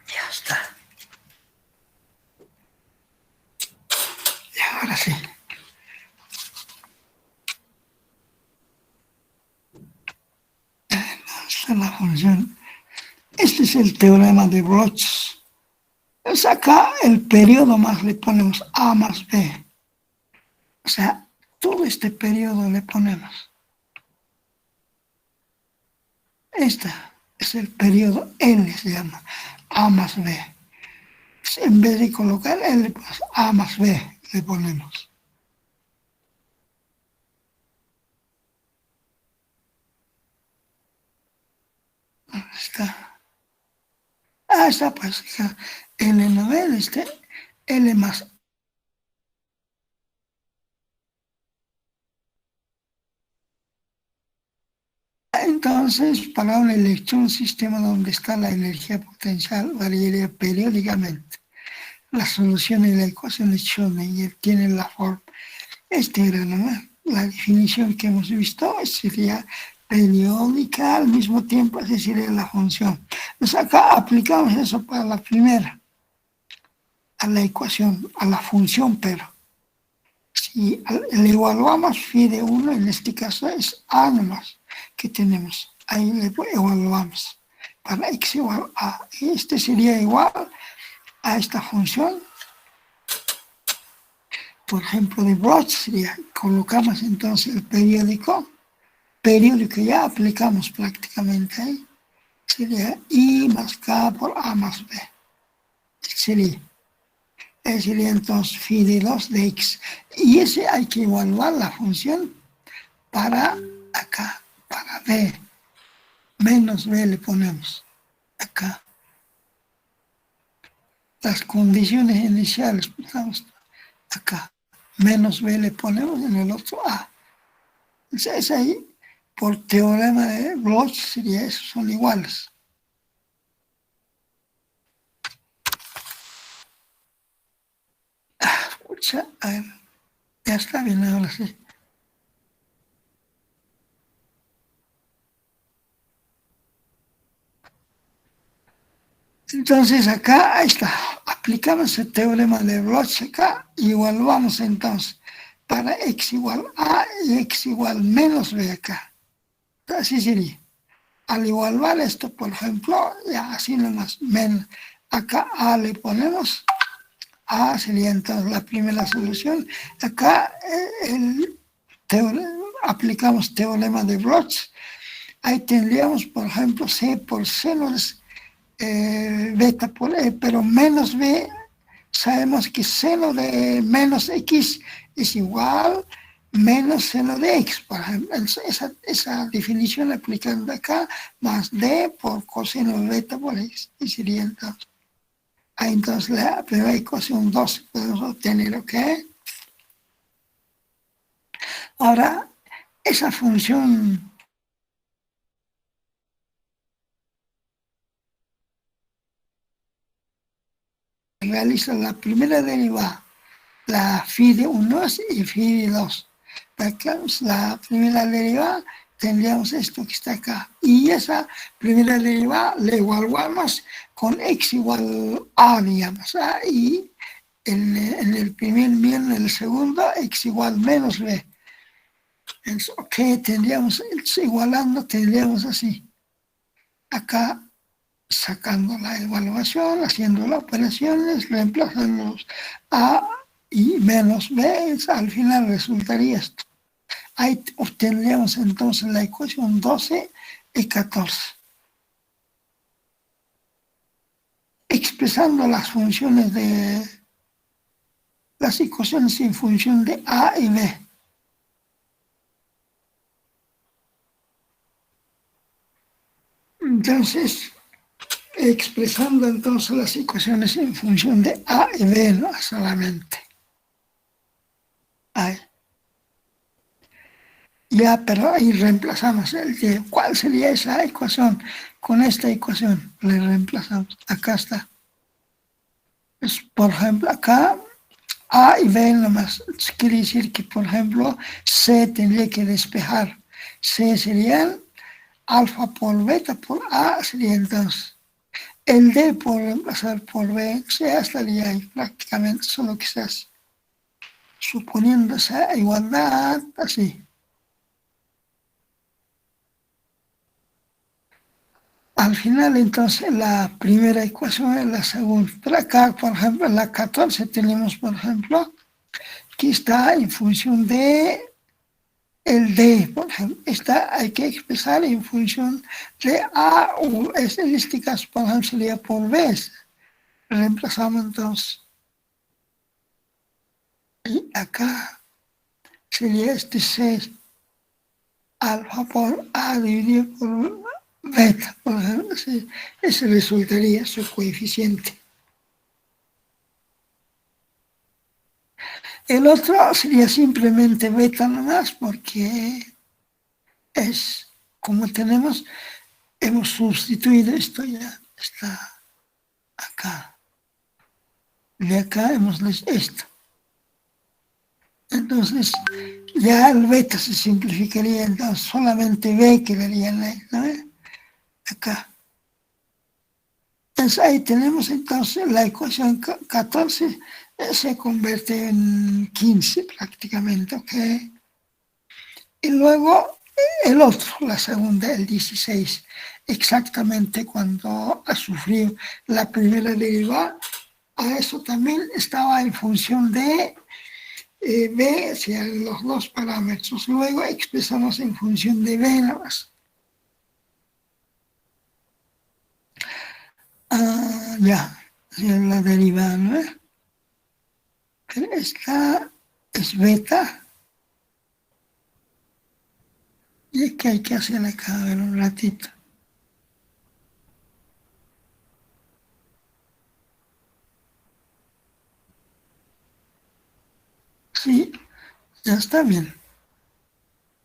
Ya está. Y ahora sí. Esta es la función. Este es el teorema de Bloch. Pues acá el periodo más le ponemos A más B. O sea, todo este periodo le ponemos. Este es el periodo L, se llama A más B. Pues en vez de colocar L, pues A más B le ponemos. ¿Dónde está? Ah, está pues, L no es L más. Entonces, para un electrón, un sistema donde está la energía potencial variaría periódicamente. la solución de la ecuación de Schrödinger tiene la forma. Esta era la definición que hemos visto, sería periódica al mismo tiempo, esa sería la función. Pues acá aplicamos eso para la primera, a la ecuación, a la función, pero si le evaluamos phi de 1, en este caso es a nomás que tenemos, ahí le evaluamos para x igual a, este sería igual a esta función. Por ejemplo, de Bloch sería, colocamos entonces el periódico ya aplicamos prácticamente ahí, sería I más K por A más B, sería entonces phi de 2 de X, y ese hay que evaluar la función para acá, para B, menos B le ponemos acá, las condiciones iniciales, estamos acá, menos B le ponemos en el otro A. Entonces ahí, por teorema de Bloch, sería eso, son iguales. Escucha, a ver, ya está bien ahora sí. Entonces acá, ahí está, aplicamos el teorema de Bloch acá y evaluamos entonces para x igual a y x igual menos b acá. Así sería. Al evaluar esto, por ejemplo, ya así nomás, menos. Acá a le ponemos, a sería entonces la primera solución. Acá aplicamos teorema de Bloch. Ahí tendríamos, por ejemplo, c por seno beta por e, pero menos b, sabemos que seno de menos x es igual menos seno de x, por ejemplo, esa definición aplicando acá, más d por coseno de beta por x, y sería entonces, ahí entonces la primera ecuación 2 podemos obtener, ¿ok? Ahora, esa función realiza la primera derivada, la phi de 1 y phi de 2. Sacamos la primera derivada, tendríamos esto que está acá. Y esa primera derivada la evaluamos con x igual a, digamos. Y en el primer en el segundo, x igual menos b. Entonces, ok, tendríamos, igualando, tendríamos así. Acá sacando la evaluación, haciendo las operaciones, reemplazando los a y menos b, al final resultaría esto. Ahí obtendríamos entonces la ecuación 12 y 14. Expresando las funciones de las ecuaciones en función de a y b. Entonces, expresando entonces las ecuaciones en función de a y b, no solamente. Ahí. Ya, pero ahí reemplazamos el que, ¿cuál sería esa ecuación? Con esta ecuación le reemplazamos. Acá está. Es, por ejemplo, acá A y B nomás. Quiere decir que, por ejemplo, C tendría que despejar. C serían alfa por beta por A sería entonces. El D por reemplazar por B, ya estaría ahí prácticamente, solo quizás suponiendo esa igualdad así. Al final, entonces, la primera ecuación es la segunda. Pero acá, por ejemplo, en la 14 tenemos, por ejemplo, que está en función de el D, por ejemplo. Esta hay que expresar en función de A, o en este caso, por ejemplo, sería por B. Reemplazamos entonces. Y acá sería este C, alfa por A dividido por beta, por ejemplo. Ese resultaría su coeficiente. El otro sería simplemente beta nomás, porque es como hemos sustituido esto, ya está acá. De acá hemos leído esto. Entonces, ya el beta se simplificaría, entonces solamente B quedaría en la, ¿no? Acá. Entonces ahí tenemos entonces la ecuación 14 se convierte en 15 prácticamente, ¿ok? Y luego el otro, la segunda, el 16, exactamente cuando ha sufrido la primera derivada, a eso también estaba en función de B, o sea, los dos parámetros. Luego expresamos en función de B nada más. Ya, la derivada, ¿no? Pero esta es beta. Y es que hay que hacerle acá, a ver un ratito. Sí, ya está bien.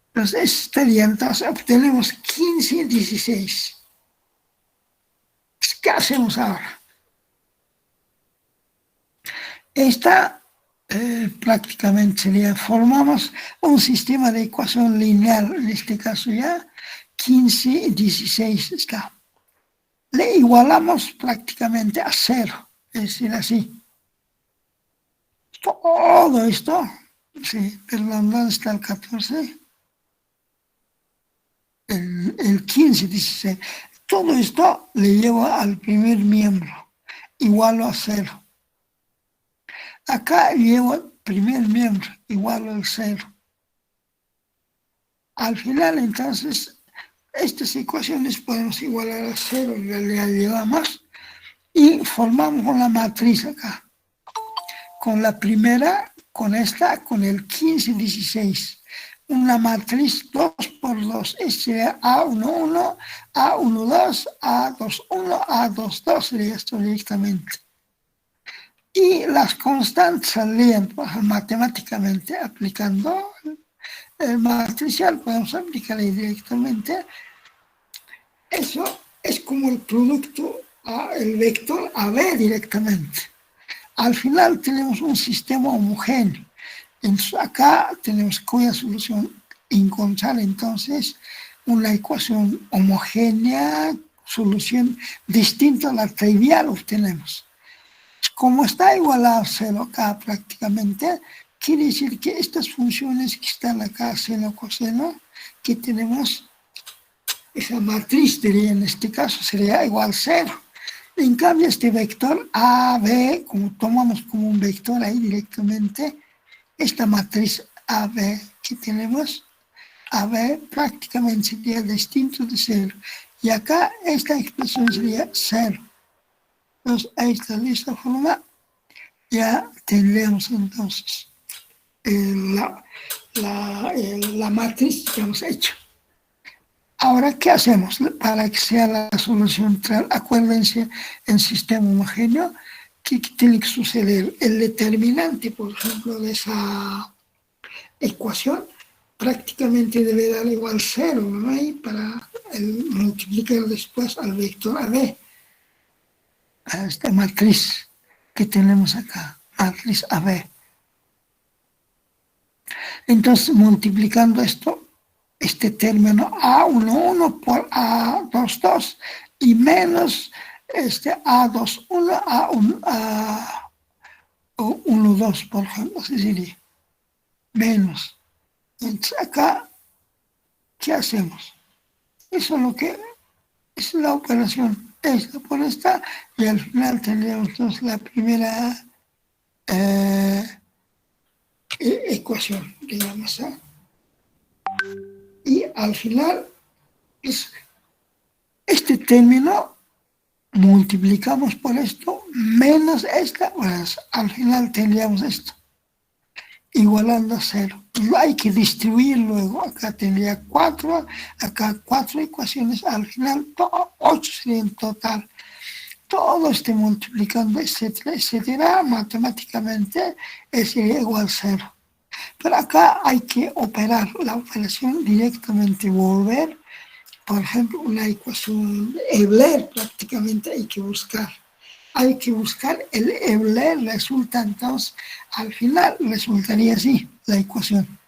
Entonces, estaría, entonces obtenemos 15 y 16. ¿Qué hacemos ahora? Esta prácticamente sería, formamos un sistema de ecuación lineal, en este caso ya 15 y 16 está. Le igualamos prácticamente a 0, es decir, así. Todo esto, sí, perdón, ¿dónde está el 14? El 15, 16. Todo esto le lleva al primer miembro, igual a 0. Acá llevo el primer miembro, igual al 0. Al final, entonces, estas ecuaciones podemos igualar a 0, en realidad llevamos, y formamos una matriz acá. Con la primera, con esta, con el 15, 16. Una matriz 2 por 2, sería A11, A12, A21, A22, sería esto directamente. Y las constantes saldrían pues, matemáticamente aplicando el matricial, podemos aplicarle directamente. Eso es como el producto, el vector AB directamente. Al final tenemos un sistema homogéneo. Entonces acá tenemos cuya solución encontrar entonces una ecuación homogénea, solución distinta a la trivial obtenemos. Como está igualado a 0 acá prácticamente, quiere decir que estas funciones que están acá, seno, coseno, que tenemos, esa matriz diría en este caso sería igual a 0. En cambio, este vector AB, como tomamos como un vector ahí directamente, esta matriz AB que tenemos, AB prácticamente sería distinto de 0. Y acá esta expresión sería 0. Entonces, ahí está, de esta forma ya tendremos entonces la matriz que hemos hecho. Ahora, ¿qué hacemos para que sea la solución real? Acuérdense, en sistema homogéneo, ¿qué tiene que suceder? El determinante, por ejemplo, de esa ecuación prácticamente debe dar igual 0, ¿no? Y para multiplicar después al vector AB, a esta matriz que tenemos acá, matriz AB. Entonces, multiplicando esto, este término A11 por A22 y menos este A21, A12, por ejemplo, así sería, menos. Entonces, acá, ¿qué hacemos? Eso es lo que es la operación, esta por esta, y al final tendríamos entonces la primera ecuación, digamos, ¿eh? Y al final, es este término multiplicamos por esto menos esta, pues al final tendríamos esto, igualando a 0. Hay que distribuir luego, acá tendría 4, acá 4 ecuaciones, al final 8 sería en total. Todo este multiplicando, etcétera, etcétera, matemáticamente sería igual a 0. Pero acá hay que operar la operación directamente, volver, por ejemplo, una ecuación Euler prácticamente hay que buscar. hay que buscar el Euler, resulta entonces, al final resultaría así la ecuación.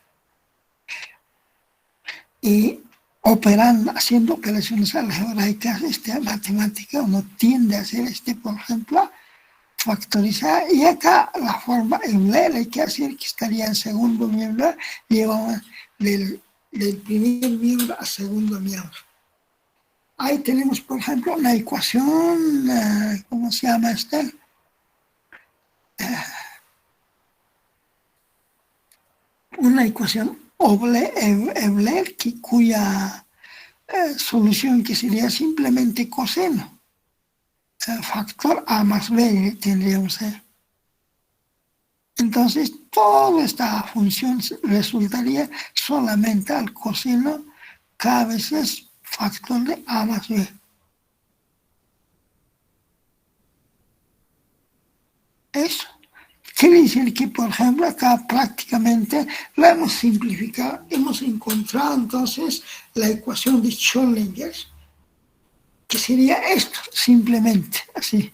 Y operando, haciendo operaciones algebraicas, matemática, uno tiende a hacer por ejemplo, factorizar, y acá la forma Euler hay que hacer que estaría en segundo miembro, llevamos del primer miembro a segundo miembro. Ahí tenemos, por ejemplo, una ecuación, ¿cómo se llama esta? Una ecuación Euler cuya solución que sería simplemente coseno. Factor A más B tendríamos que ser. Entonces, toda esta función resultaría solamente al coseno cada vez es factor de A más B. Eso quiere decir que, por ejemplo, acá prácticamente la hemos simplificado, hemos encontrado entonces la ecuación de Schrödinger, que sería esto, simplemente, así.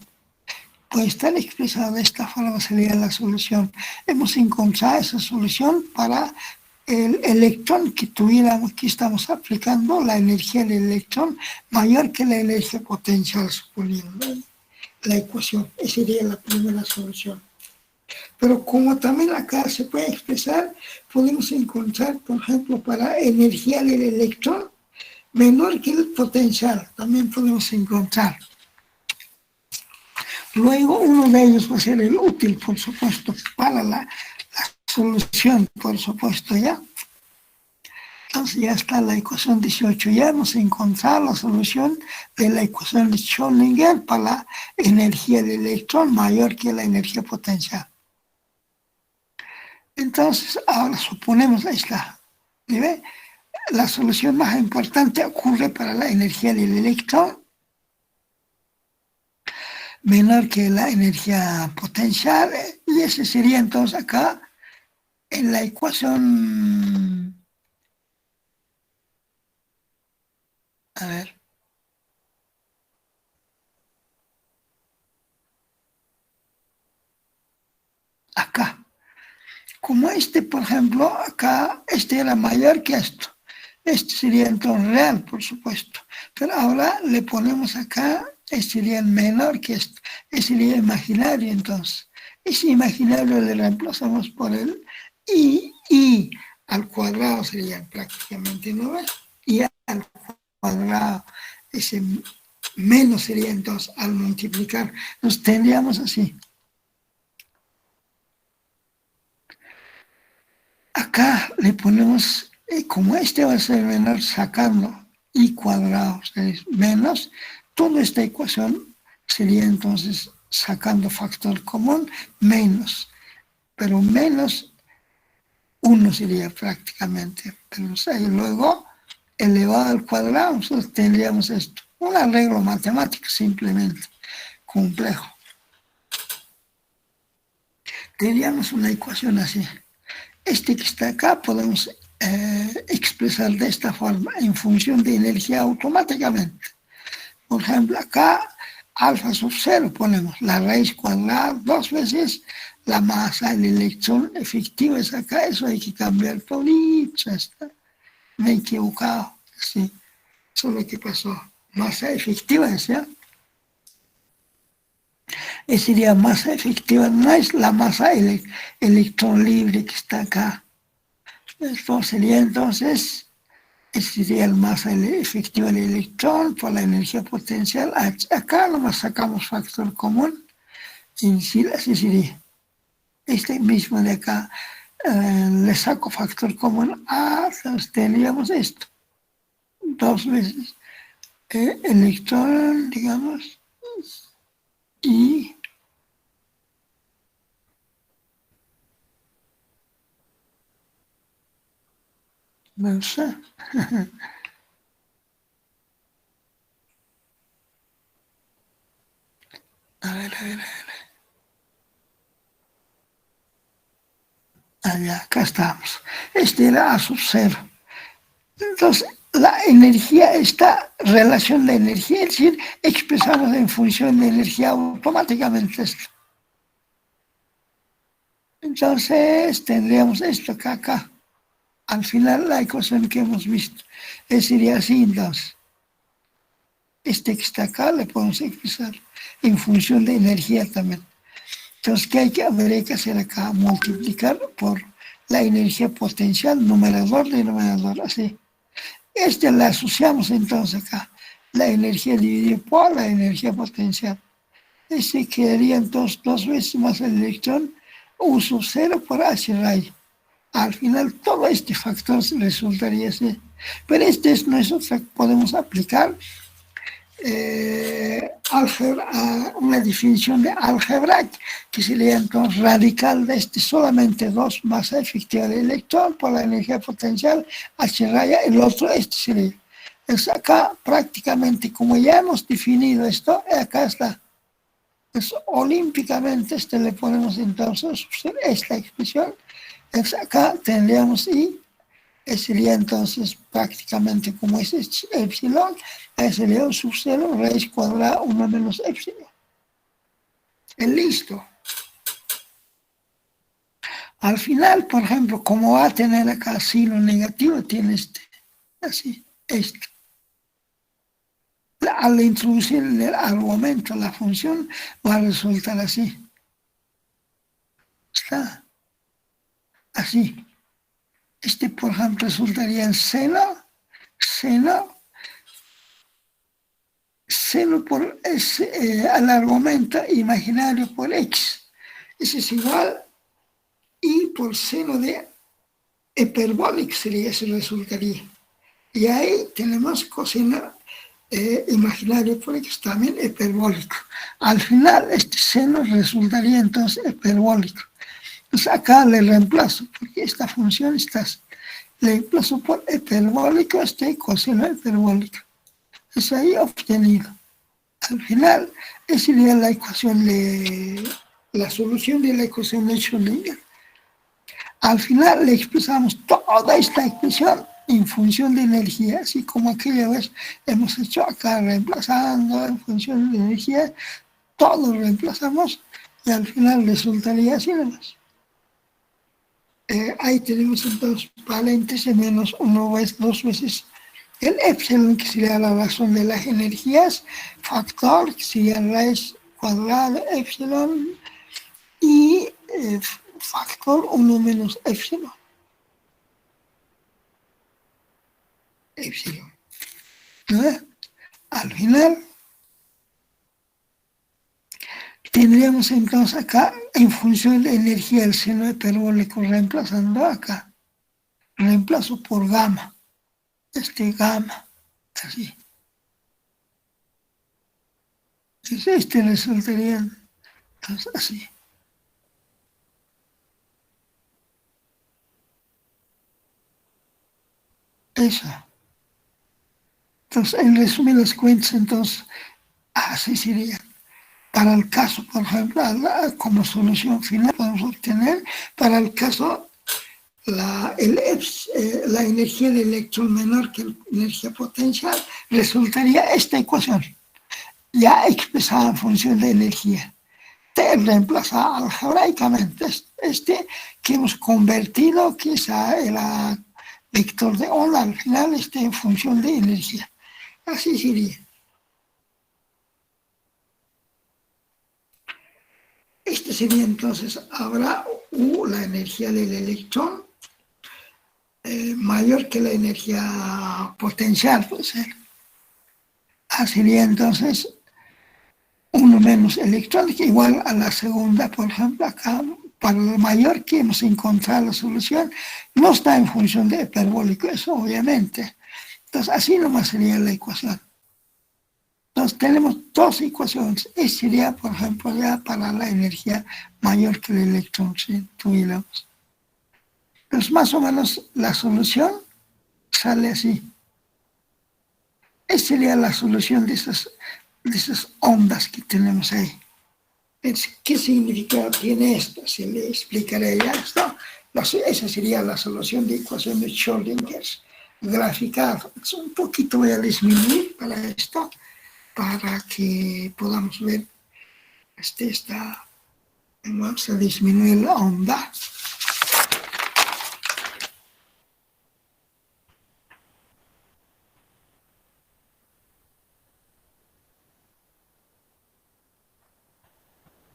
Puede estar expresada de esta forma, sería la solución. Hemos encontrado esa solución para el electrón que tuviéramos, que estamos aplicando, la energía del electrón mayor que la energía potencial, suponiendo la ecuación. Esa sería la primera solución. Pero como también acá se puede expresar, podemos encontrar, por ejemplo, para energía del electrón menor que el potencial, también podemos encontrar. Luego uno de ellos va a ser el útil, por supuesto, para la solución, por supuesto, ¿ya? Entonces ya está la ecuación 18, ya hemos encontrado la solución de la ecuación de Schrödinger para la energía del electrón mayor que la energía potencial. Entonces ahora suponemos esta, ¿ve? La solución más importante ocurre para la energía del electrón menor que la energía potencial, y ese sería entonces acá en la ecuación, a ver, acá. Como por ejemplo, acá era mayor que esto. Este sería entonces real, por supuesto. Pero ahora le ponemos acá, sería menor que esto. Sería imaginario entonces. Ese imaginario le reemplazamos por el y al cuadrado sería prácticamente 9. Y al cuadrado, ese menos sería entonces al multiplicar. Nos tendríamos así. Acá le ponemos, como va a ser menor, sacando y cuadrado, es menos, toda esta ecuación sería entonces sacando factor común, menos, pero menos 1 sería prácticamente. Pero luego, elevado al cuadrado, nosotros tendríamos esto, un arreglo matemático simplemente, complejo. Tendríamos una ecuación así. Que está acá podemos expresar de esta forma en función de energía automáticamente. Por ejemplo, acá alfa sub 0 ponemos la raíz cuadrada 2 veces la masa del electrón efectivo es acá, eso hay que cambiar todito, me he equivocado, sí, eso es lo que pasó, masa efectiva, ¿ya? Esa sería masa efectiva, no es la masa electrón libre que está acá. Esto sería entonces, sería el masa efectiva del electrón por la energía potencial. Acá nomás sacamos factor común, así sería. Mismo de acá le saco factor común a, tendríamos esto. 2 veces electrón, digamos, y no sé. A ver. Allá, acá estamos. Era A sub 0. Entonces, la energía, esta relación de energía, es decir, expresamos en función de energía automáticamente esto. Entonces tendríamos esto que acá, al final la ecuación que hemos visto, sería así entonces. Este que está acá le podemos expresar en función de energía también. Entonces, ¿qué hay que hacer? Hay que hacer acá, multiplicar por la energía potencial, numerador, denominador, así. Este la asociamos entonces acá, la energía dividida por la energía potencial. Este quedaría entonces 2 veces más el electrón, U sub 0 por H rayo. Al final todo este factor resultaría así. Pero este es nosotros podemos aplicar álgebra, una definición de álgebra que sería entonces radical de este solamente 2 masa efectiva del electrón por la energía potencial H raya, el otro este sería. Es acá prácticamente como ya hemos definido esto, acá está. Es olímpicamente le ponemos entonces esta expresión, es acá tendríamos y sería entonces prácticamente como es epsilon, sería un sub 0 raíz cuadrada 1 menos epsilon. Listo. Al final, por ejemplo, como va a tener acá signo negativo, tiene así, Al introducir el argumento, la función, va a resultar así. Está así. Por ejemplo, resultaría en seno por al argumento imaginario por x. Eso es igual y por seno de hiperbólico sería, eso resultaría. Y ahí tenemos coseno imaginario por x también hiperbólico. Al final seno resultaría entonces hiperbólico. Entonces acá le reemplazo, porque esta función le reemplazo por hiperbólico, coseno hiperbólico. Es ahí obtenido. Al final, esa sería la ecuación la solución de la ecuación de Schrödinger. Al final le expresamos toda esta expresión en función de energía, así como aquella vez hemos hecho acá, reemplazando en función de energía, todo lo reemplazamos y al final resultaría así nomás. Ahí tenemos entonces paréntesis menos 1 vez, 2 veces el epsilon, que sería la razón de las energías, factor, que sería raíz cuadrada de epsilon, y factor 1 menos epsilon. ¿No? Al final, tendríamos entonces acá, en función de energía, el seno hiperbólico, reemplazando acá, reemplazo por gamma, gamma, así. Entonces resultaría entonces, así. Eso. Entonces, en resumidas cuentas, entonces, así sería. Para el caso, por ejemplo, como solución final podemos obtener, para el caso, la energía del electrón menor que la energía potencial, resultaría esta ecuación, ya expresada en función de energía. Reemplazada algebraicamente, que hemos convertido, quizá el vector de onda al final en función de energía. Así sería. Sería entonces, habrá U, la energía del electrón, mayor que la energía potencial, puede ser. Sería entonces 1 menos electrón, que igual a la segunda, por ejemplo, acá, para lo mayor que hemos encontrado la solución, no está en función de hiperbólico, eso obviamente. Entonces, así nomás sería la ecuación. Entonces, tenemos 2 ecuaciones. Esta sería, por ejemplo, ya para la energía mayor que el electrón, si tuviéramos. Entonces, más o menos, la solución sale así. Esa sería la solución de esas ondas que tenemos ahí. ¿Qué significado tiene esto? Se le explicaré ya esto. Esa sería la solución de ecuación de Schrödinger. graficar. Un poquito voy a disminuir para esto, para que podamos ver. Vamos a disminuir la onda.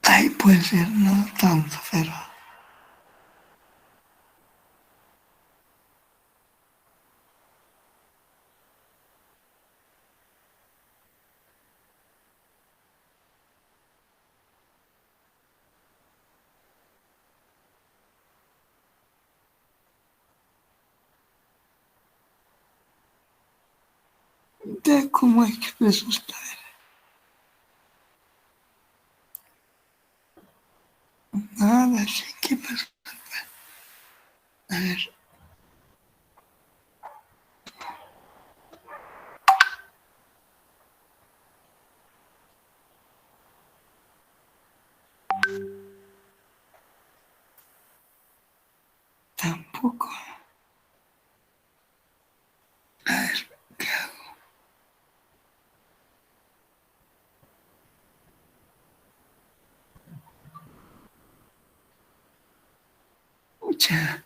Ahí puede ser, no tanto, pero... de cómo expreso esta. Nada, sí, ¿qué pasa? A ver. Tampoco. A ver, ¿qué hago? Mucha.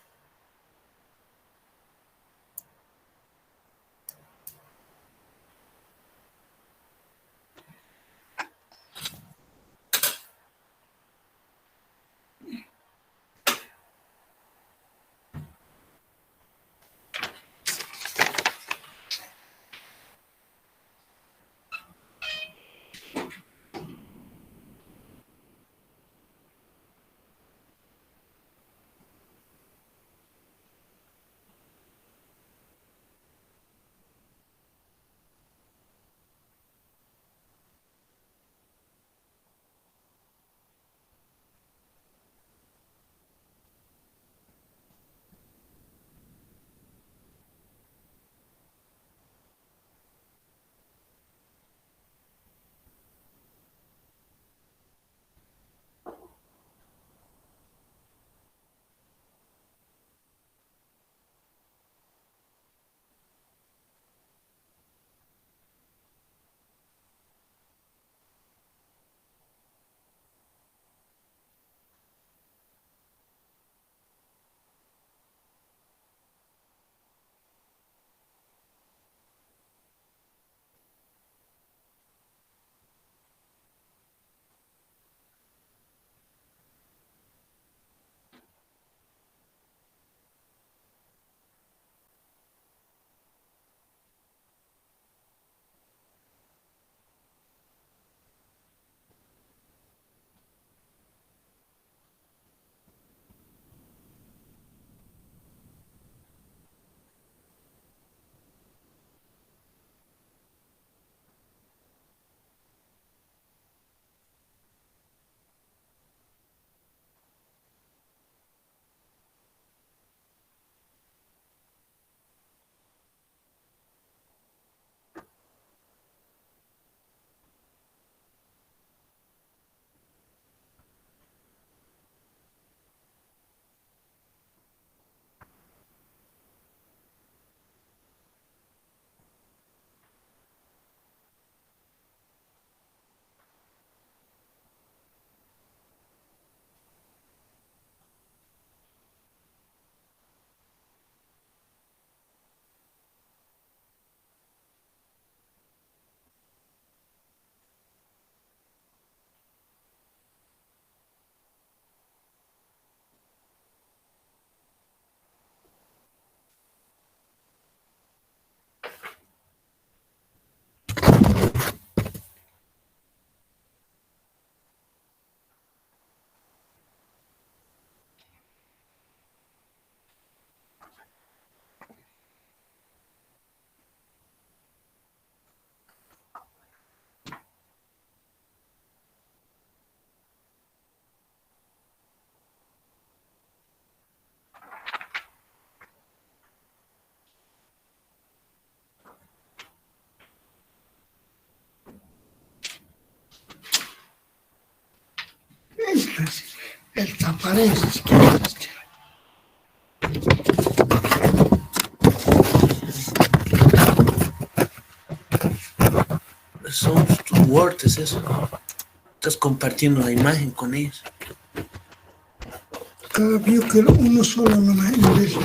El taparés. son tus words, eso. Estás compartiendo la imagen con ellos. Cada vez que uno solo nomás en vez de...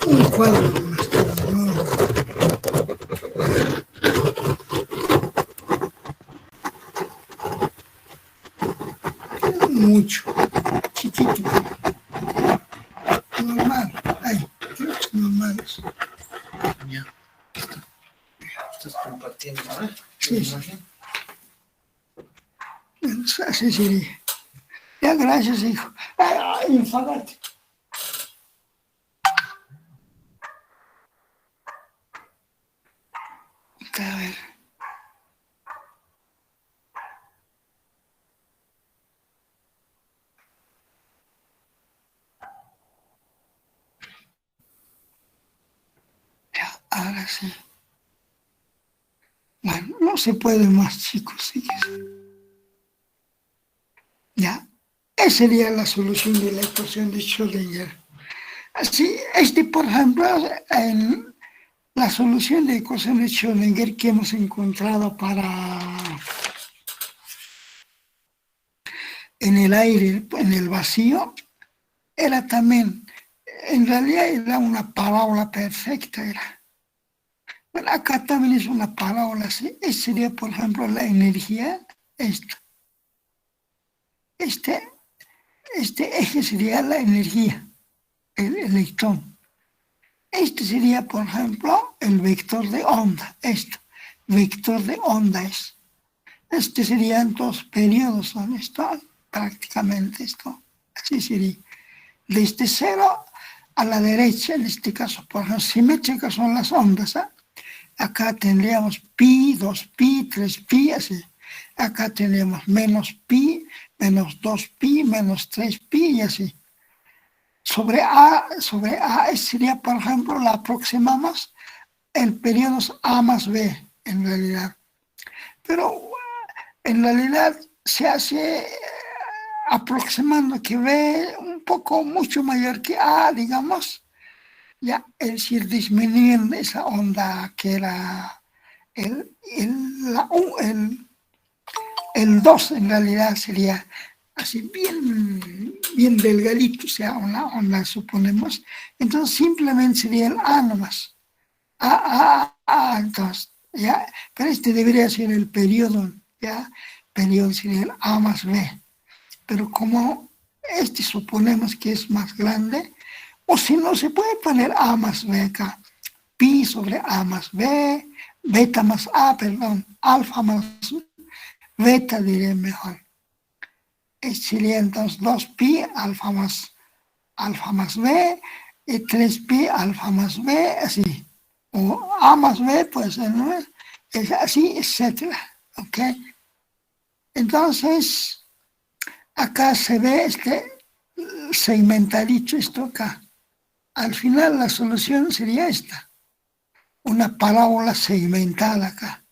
Un cuadro nomás, no mucho, chiquito, normal, hay, normales. Ya. Estás compartiendo, ¿verdad? Sí, sí. Así sería. Ya, gracias, hijo. Ay, enfadate. A ver. Ya, ahora sí. Bueno, no se puede más, chicos. ¿Sí? Ya, esa sería la solución de la ecuación de Schrödinger. Así, por ejemplo, en la solución de la ecuación de Schrödinger que hemos encontrado en el aire, en el vacío, era también, en realidad era una parábola perfecta, era. Bueno, acá también es una parábola, ¿sí? Sería, por ejemplo, la energía, esta. Este eje sería la energía, el electrón. Este sería, por ejemplo, el vector de onda, esto. Vector de onda es. Este serían dos periodos, son esto, prácticamente esto. Así sería. Desde cero a la derecha, en este caso, por ejemplo, simétricas son las ondas, ¿eh? Acá tendríamos pi, 2pi, 3pi, así. Acá tendríamos menos pi, menos 2pi, menos 3pi y así. Sobre A sería, por ejemplo, la aproximamos, el periodo es A más B, en realidad. Pero en realidad se hace aproximando que B un poco mucho mayor que A, digamos, ya, es decir, disminuyendo esa onda que era el 2 en realidad sería así bien delgadito, o sea, una onda, suponemos. Entonces simplemente sería el A nomás. Entonces, ya, pero este debería ser el periodo, ya, periodo sería el A más B. Pero como este suponemos que es más grande, o si no, se puede poner A más B acá. Pi sobre A más B, beta más A, perdón, alfa más beta diré mejor. Sería entonces 2pi alfa más B y 3pi alfa más B, así. O A más B, pues ¿no? Es así, etcétera. ¿Ok? Entonces, acá se ve segmentadito esto acá. Al final la solución sería esta. Una parábola segmentada acá.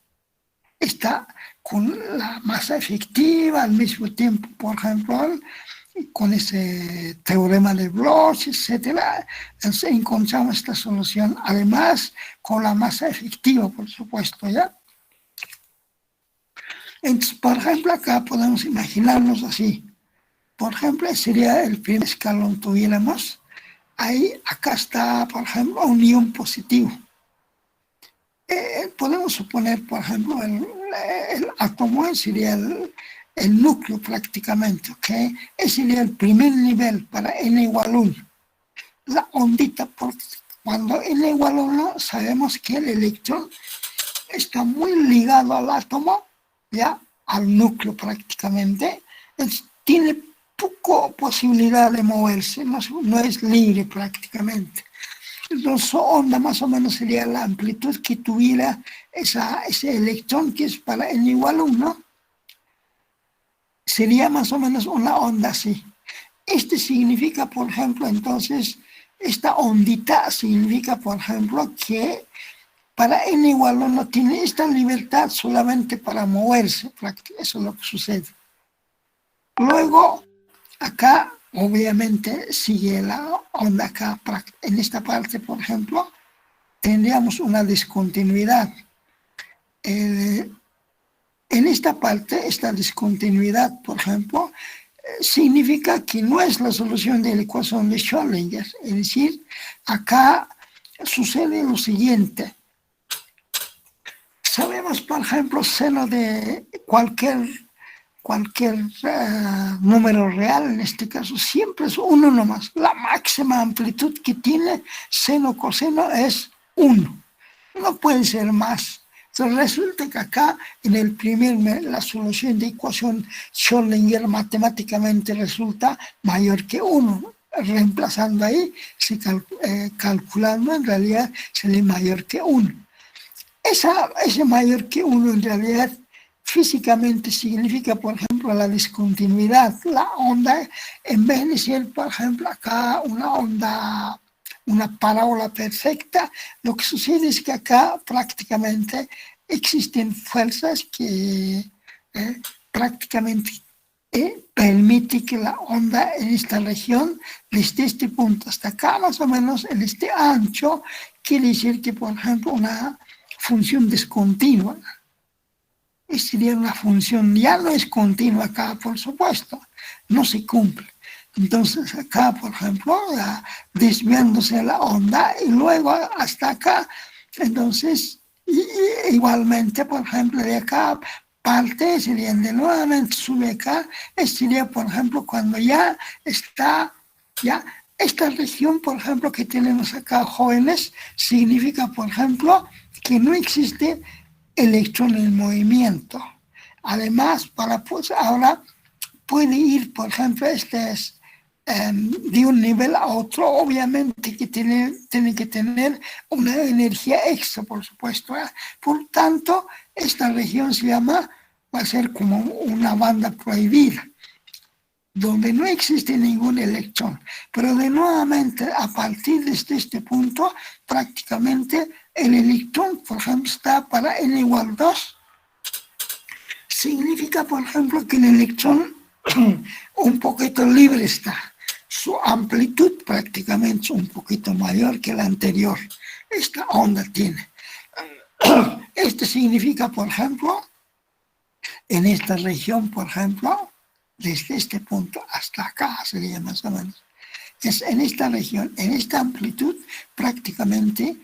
Está con la masa efectiva al mismo tiempo, por ejemplo, con ese teorema de Bloch, etcétera, encontramos esta solución, además con la masa efectiva, por supuesto, ¿ya? Entonces, por ejemplo, acá podemos imaginarnos así. Por ejemplo, sería el primer escalón tuviéramos. Ahí, acá está, por ejemplo, un ion positivo. Podemos suponer, por ejemplo, el átomo sería el núcleo prácticamente, ¿ok? Ese sería el primer nivel para n igual 1. La ondita, cuando n igual 1, sabemos que el electrón está muy ligado al átomo, ya, al núcleo prácticamente. Tiene poca posibilidad de moverse, no es libre prácticamente. Entonces, su onda más o menos sería la amplitud que tuviera ese electrón, que es para n igual 1, sería más o menos una onda así. Significa, por ejemplo, entonces, esta ondita significa, por ejemplo, que para n igual 1 tiene esta libertad solamente para moverse, eso es lo que sucede. Luego, acá, obviamente, sigue la onda acá, en esta parte, por ejemplo, tendríamos una discontinuidad. En esta parte, esta discontinuidad, por ejemplo, significa que no es la solución de la ecuación de Schrödinger. Es decir, acá sucede lo siguiente. Sabemos, por ejemplo, seno de cualquier número real, en este caso, siempre es 1 nomás. La máxima amplitud que tiene seno coseno es 1. No puede ser más. Entonces resulta que acá, la solución de ecuación Schrödinger matemáticamente resulta mayor que 1. Reemplazando ahí, calculando, en realidad sería mayor que 1. Ese mayor que 1 en realidad físicamente significa, por ejemplo, la discontinuidad. La onda, en vez de ser, por ejemplo, acá una parábola perfecta, lo que sucede es que acá prácticamente existen fuerzas que prácticamente permiten que la onda en esta región, desde este punto hasta acá, más o menos en este ancho, quiere decir que, por ejemplo, una función discontinua. Sería una función, ya no es continua acá, por supuesto, no se cumple. Entonces acá, por ejemplo, desviándose la onda y luego hasta acá, entonces igualmente, por ejemplo, de acá parte sería de nuevamente sube acá, sería, por ejemplo, cuando ya está, ya esta región, por ejemplo, que tenemos acá jóvenes, significa, por ejemplo, que no existe electrón en movimiento. Además, pues ahora puede ir, por ejemplo, de un nivel a otro, obviamente que tiene que tener una energía extra, por supuesto. Por tanto, esta región va a ser como una banda prohibida, donde no existe ningún electrón. Pero de nuevamente, a partir de este punto, prácticamente el electrón, por ejemplo, está para n igual 2. Significa, por ejemplo, que el electrón un poquito libre está. Su amplitud prácticamente es un poquito mayor que la anterior. Esta onda tiene. Esto significa, por ejemplo, en esta región, por ejemplo, desde este punto hasta acá sería más o menos. En esta región, en esta amplitud, prácticamente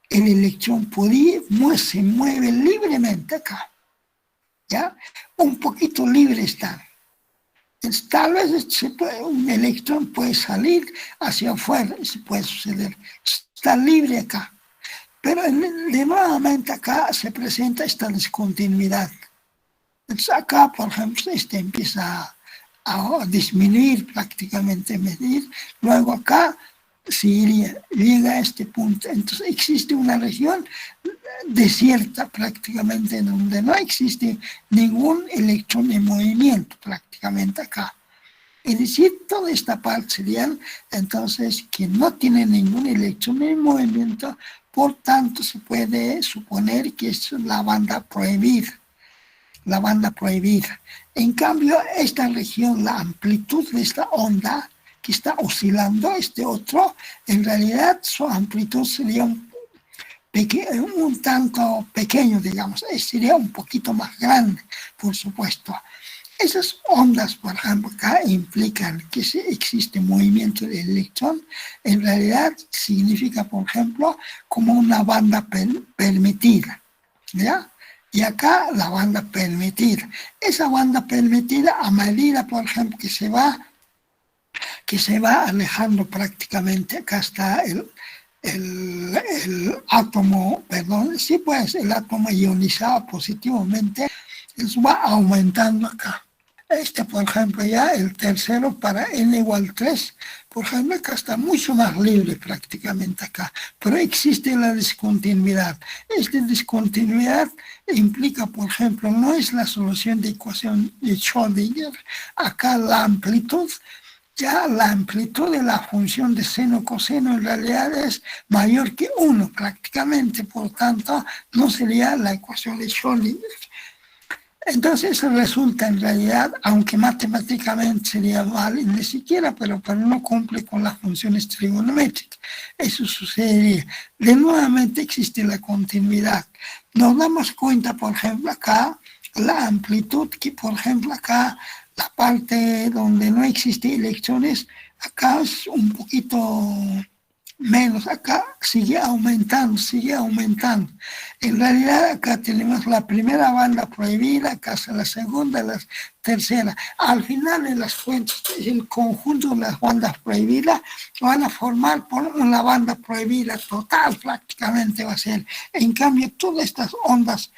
el electrón se mueve libremente acá. ¿Ya? Un poquito libre está. Entonces, tal vez un electrón puede salir hacia afuera, eso puede suceder. Está libre acá. Pero de nuevamente acá se presenta esta discontinuidad. Entonces acá, por ejemplo, empieza a disminuir prácticamente, medir. Luego acá llega a este punto. Entonces existe una región desierta prácticamente, donde no existe ningún electrón en movimiento prácticamente acá. Es decir, toda esta parte serían entonces que no tiene ningún electrón en movimiento, por tanto se puede suponer que es la banda prohibida. La banda prohibida. En cambio, esta región, la amplitud de esta onda que está oscilando, otro, en realidad su amplitud sería un tanto pequeño, digamos, sería un poquito más grande, por supuesto. Esas ondas, por ejemplo, acá implican que existe movimiento del electrón, en realidad significa, por ejemplo, como una banda permitida, ¿ya? Y acá la banda permitida. Esa banda permitida, a medida, por ejemplo, que se va alejando prácticamente, acá está el átomo, sí, pues el átomo ionizado positivamente, eso va aumentando acá. Por ejemplo, ya el tercero para n igual 3, por ejemplo, acá está mucho más libre prácticamente acá, pero existe la discontinuidad. Esta discontinuidad implica, por ejemplo, no es la solución de ecuación de Schrödinger, acá la amplitud ya la amplitud de la función de seno-coseno en realidad es mayor que 1 prácticamente, por tanto no sería la ecuación de Schrödinger. Entonces eso resulta en realidad, aunque matemáticamente sería válido, ni siquiera, pero no cumple con las funciones trigonométricas. Eso sucedería. De nuevamente existe la continuidad. Nos damos cuenta, por ejemplo, acá, la amplitud, que por ejemplo acá, la parte donde no existe electrones, acá es un poquito menos, acá sigue aumentando, sigue aumentando. En realidad acá tenemos la primera banda prohibida, acá está la segunda, la tercera. Al final en las fuentes, el conjunto de las bandas prohibidas van a formar por una banda prohibida total prácticamente va a ser. En cambio, todas estas ondas,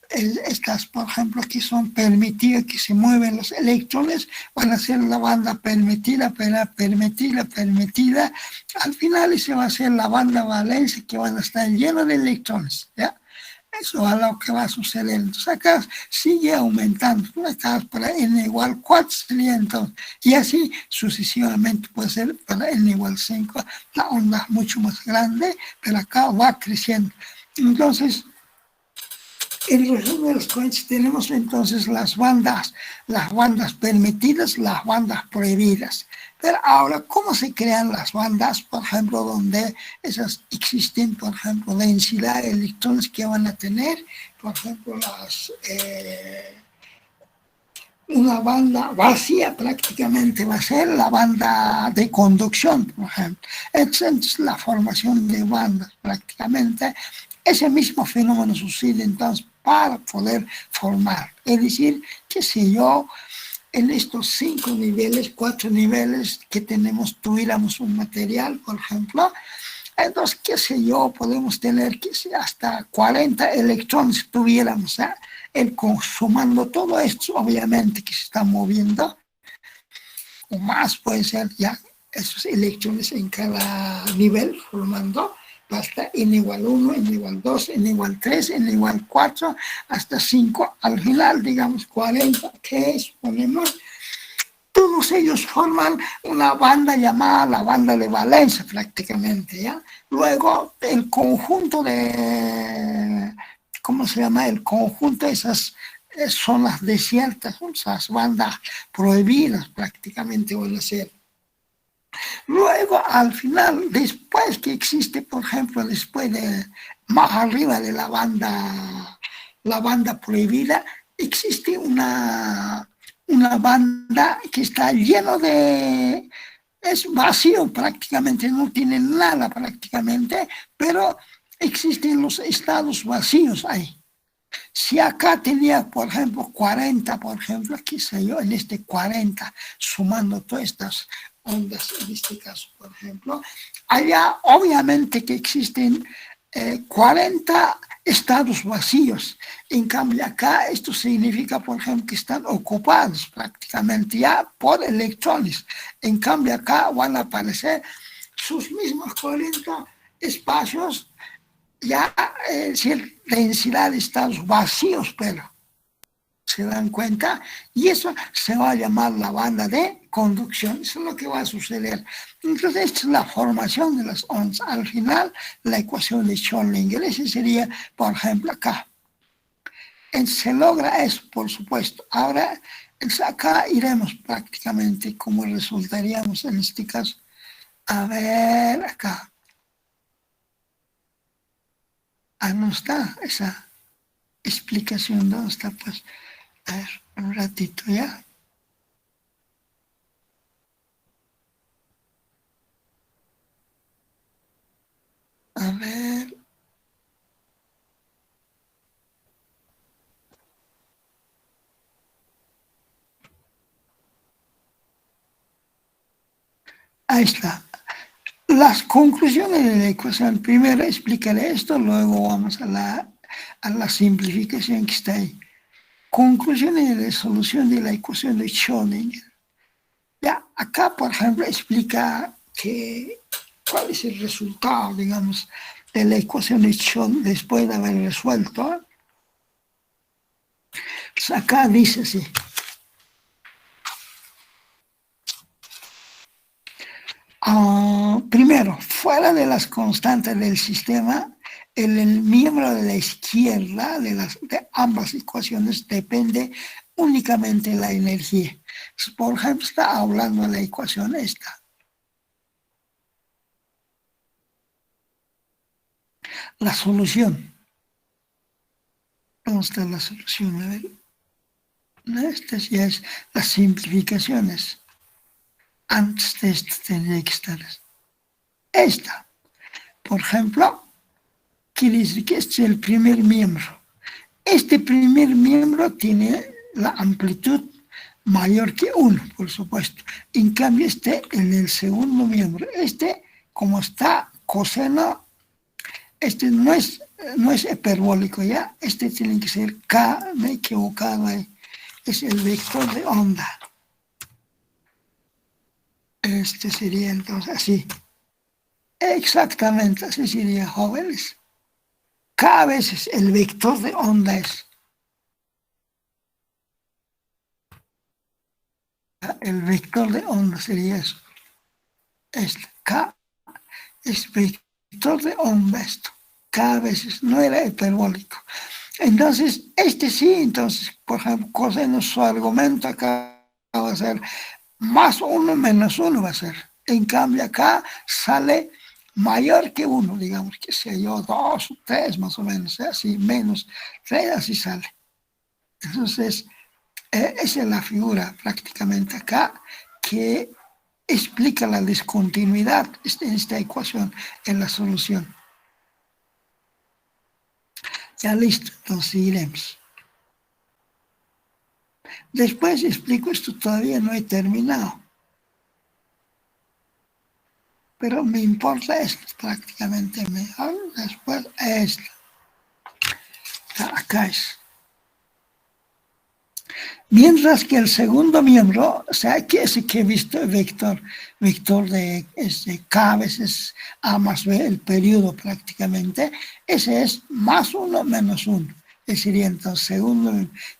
estas, por ejemplo, que son permitidas, que se mueven los electrones, van a ser la banda permitida, permitida. Al final esa va a ser la banda valencia, que van a estar llenos de electrones, ¿ya? Eso es lo que va a suceder. Entonces acá sigue aumentando. Acá para n igual 4 sería entonces. Y así sucesivamente puede ser para n igual 5. La onda es mucho más grande, pero acá va creciendo. Entonces, en resumen de los cuentos tenemos entonces las bandas permitidas, las bandas prohibidas. Pero ahora, ¿cómo se crean las bandas? Por ejemplo, donde esas existen, por ejemplo, densidad de electrones que van a tener, por ejemplo, una banda vacía prácticamente va a ser la banda de conducción, por ejemplo. Es la formación de bandas prácticamente. Ese mismo fenómeno sucede entonces para poder formar. Es decir, qué sé yo, en estos 5 niveles, 4 niveles que tenemos, tuviéramos un material, por ejemplo, entonces, qué sé yo, podemos tener que hasta 40 electrones tuviéramos, ¿eh? Sumando todo esto, obviamente, que se está moviendo, o más puede ser ya esos electrones en cada nivel, formando hasta n igual 1, n igual 2, n igual 3, n igual 4, hasta 5, al final, digamos, 40, que es, ponemos, todos ellos forman una banda llamada la banda de valencia prácticamente, ¿ya? Luego, el conjunto de, ¿cómo se llama? El conjunto de esas zonas desiertas, esas bandas prohibidas prácticamente van a ser. Luego, al final, después que existe, por ejemplo, después de, más arriba de la banda prohibida, existe una banda que está lleno de, es vacío prácticamente, no tiene nada prácticamente, pero existen los estados vacíos ahí. Si acá tenía, por ejemplo, 40, por ejemplo, qué sé yo, en este 40, sumando todas estas ondas, en este caso, por ejemplo, allá obviamente que existen 40 estados vacíos. En cambio, acá esto significa, por ejemplo, que están ocupados prácticamente ya por electrones. En cambio, acá van a aparecer sus mismos 40 espacios ya densidad de estados vacíos, pero se dan cuenta, y eso se va a llamar la banda de conducción. Eso es lo que va a suceder. Entonces, esta es la formación de las ondas. Al final, la ecuación de Schrödinger, ese sería, por ejemplo, acá. Se logra eso, por supuesto. Ahora, acá iremos prácticamente como resultaríamos en este caso. A ver, acá. Ah, no está esa explicación, ¿dónde está? Pues, a ver, un ratito ya. A ver. Ahí está. Las conclusiones de la ecuación. Primero explicaré esto, luego vamos a la simplificación que está ahí. Conclusiones de solución de la ecuación de Schrödinger. Ya, acá, por ejemplo, explica cuál es el resultado, digamos, de la ecuación de Schrödinger después de haber resuelto. Pues acá dice así. Primero, fuera de las constantes del sistema, el miembro de la izquierda de ambas ecuaciones depende únicamente de la energía. Por ejemplo, está hablando de la ecuación esta. La solución. ¿Dónde está la solución? A ver. Esta ya es las simplificaciones. Antes de esto tendría que estar esta. Por ejemplo, quiere decir que este es el primer miembro. Este primer miembro tiene la amplitud mayor que 1, por supuesto. En cambio, en el segundo miembro, como está coseno, no es hiperbólico, ¿ya? Tiene que ser K, me he equivocado ahí. Es el vector de onda. Sería entonces así. Exactamente, así sería, jóvenes. Cada vez el vector de onda es. El vector de onda sería eso. K es vector de onda esto. Cada vez no era hiperbólico. Entonces, sí, entonces, por ejemplo, coseno, su argumento acá va a ser más 1 menos 1 va a ser. En cambio, acá sale mayor que 1, digamos, que sea yo, 2 o 3 más o menos, así, menos 3, así sale. Entonces, esa es la figura prácticamente acá que explica la discontinuidad en esta ecuación, en la solución. Ya listo, entonces seguiremos. Después explico esto, todavía no he terminado. Pero me importa esto prácticamente mejor. Después esto. Acá es. Mientras que el segundo miembro, o sea, que ese que he visto, vector de K veces A más B, el periodo prácticamente, ese es más 1 menos 1. Ese sería entonces segundo,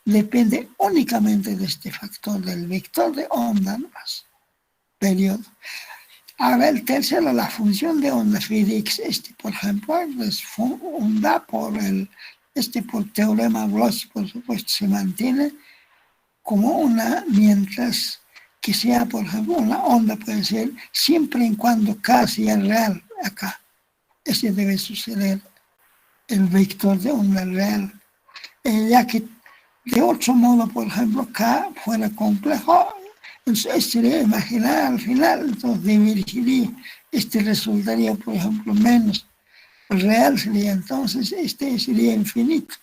depende únicamente de este factor del vector de onda más periodo. Ahora el tercero, la función de onda Friedrich, por ejemplo, es onda por por teorema Bloch, por supuesto, se mantiene como una, mientras que sea, por ejemplo, una onda puede ser siempre y cuando K sea real acá. Ese debe suceder el vector de onda real. Ya que de otro modo, por ejemplo, K fuera complejo, entonces sería imaginar al final, entonces divergiría, resultaría, por ejemplo, menos real sería entonces, sería infinito.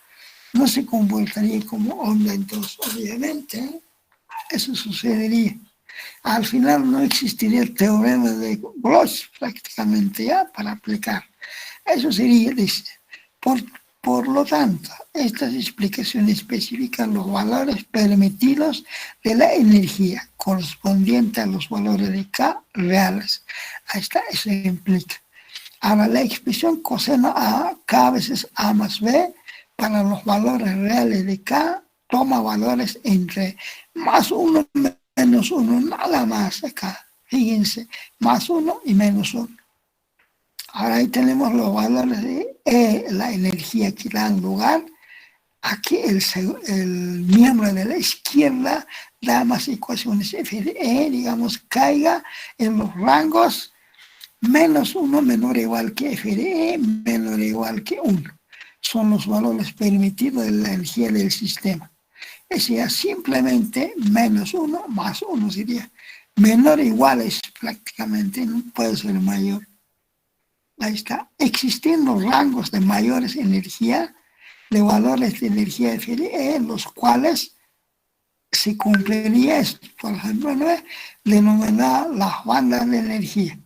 No se comportaría como onda, entonces, obviamente, eso sucedería. Al final no existiría el teorema de Bloch prácticamente ya para aplicar. Eso sería, dice, por lo tanto, estas explicaciones especifican los valores permitidos de la energía correspondiente a los valores de K reales. Ahí está, eso implica. Ahora, la expresión coseno A, K veces A más B, para los valores reales de K, toma valores entre más 1 menos 1, nada más acá. Fíjense, más 1 y menos 1. Ahora ahí tenemos los valores de E, la energía que dan lugar. Aquí el miembro de la izquierda da más ecuaciones F de E, digamos, caiga en los rangos menos 1 menor o igual que F de E, menor o igual que 1. Son los valores permitidos de la energía del sistema. Sería simplemente menos 1 más 1 sería. Menor o igual es prácticamente, no puede ser mayor. Ahí está. Existiendo rangos de mayores energía, de valores de energía F de E, los cuales se cumpliría esto. Por ejemplo, ¿no? Denominar las bandas de energía.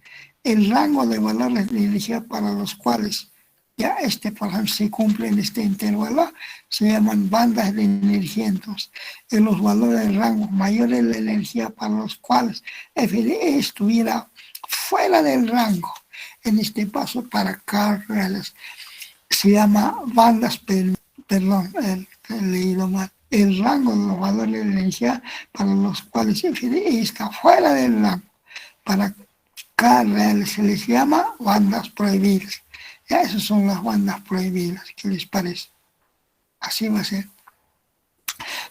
El rango de valores de energía para los cuales ya por ejemplo, se cumple en este intervalo, se llaman bandas de energía. Entonces, en los valores de rango mayores de la energía para los cuales F de E estuviera fuera del rango, en este paso para K reales, se llama bandas, perdón, he leído mal. El rango de los valores de energía para los cuales F de E está fuera del rango, para K reales se les llama bandas prohibidas. Ya, esas son las bandas prohibidas. ¿Qué les parece? Así va a ser.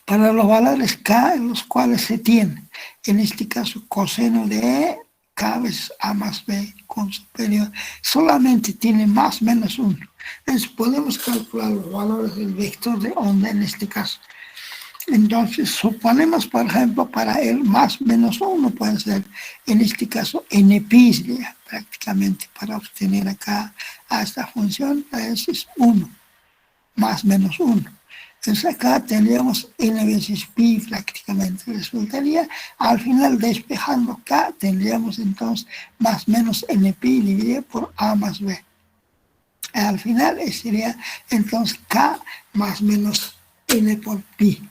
Para los valores K en los cuales se tiene, en este caso coseno de E, K veces A más B con superior, solamente tiene más menos 1. Entonces podemos calcular los valores del vector de onda en este caso. Entonces suponemos, por ejemplo, para el más menos 1 puede ser, en este caso, NP sería prácticamente para obtener acá a esta función, ese es 1, más menos 1. Entonces acá tendríamos n veces pi prácticamente, resultaría, al final despejando k, tendríamos entonces más menos np dividido por a más b. Al final sería entonces k más menos n por pi.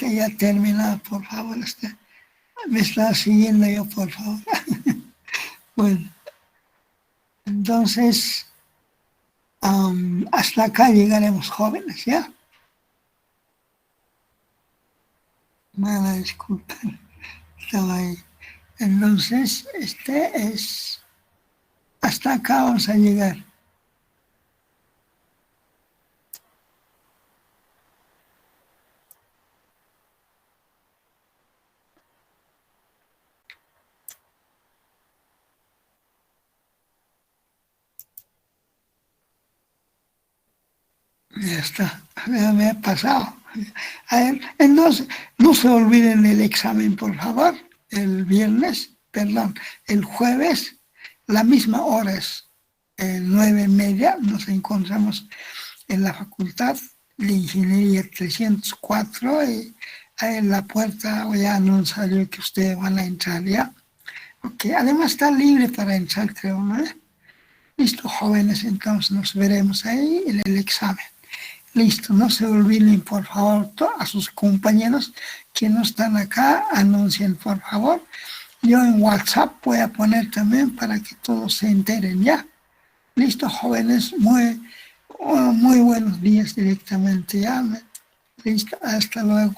Ya terminado, por favor. Me está siguiendo yo, por favor. Bueno, entonces, hasta acá llegaremos, jóvenes, ¿ya? Mala disculpa, estaba ahí. Entonces, hasta acá vamos a llegar. Ya está, me ha pasado. A ver, entonces, no se olviden del examen, por favor, el jueves, la misma hora es 9:30, nos encontramos en la Facultad de Ingeniería 304, y en la puerta voy a anunciar que ustedes van a entrar, ¿ya? Ok, además está libre para entrar, creo, ¿no? Listo, jóvenes, entonces nos veremos ahí en el examen. Listo, no se olviden, por favor, a sus compañeros que no están acá, anuncien, por favor. Yo en WhatsApp voy a poner también para que todos se enteren, ¿ya? Listo, jóvenes, muy buenos días directamente, ¿ya? Listo, hasta luego.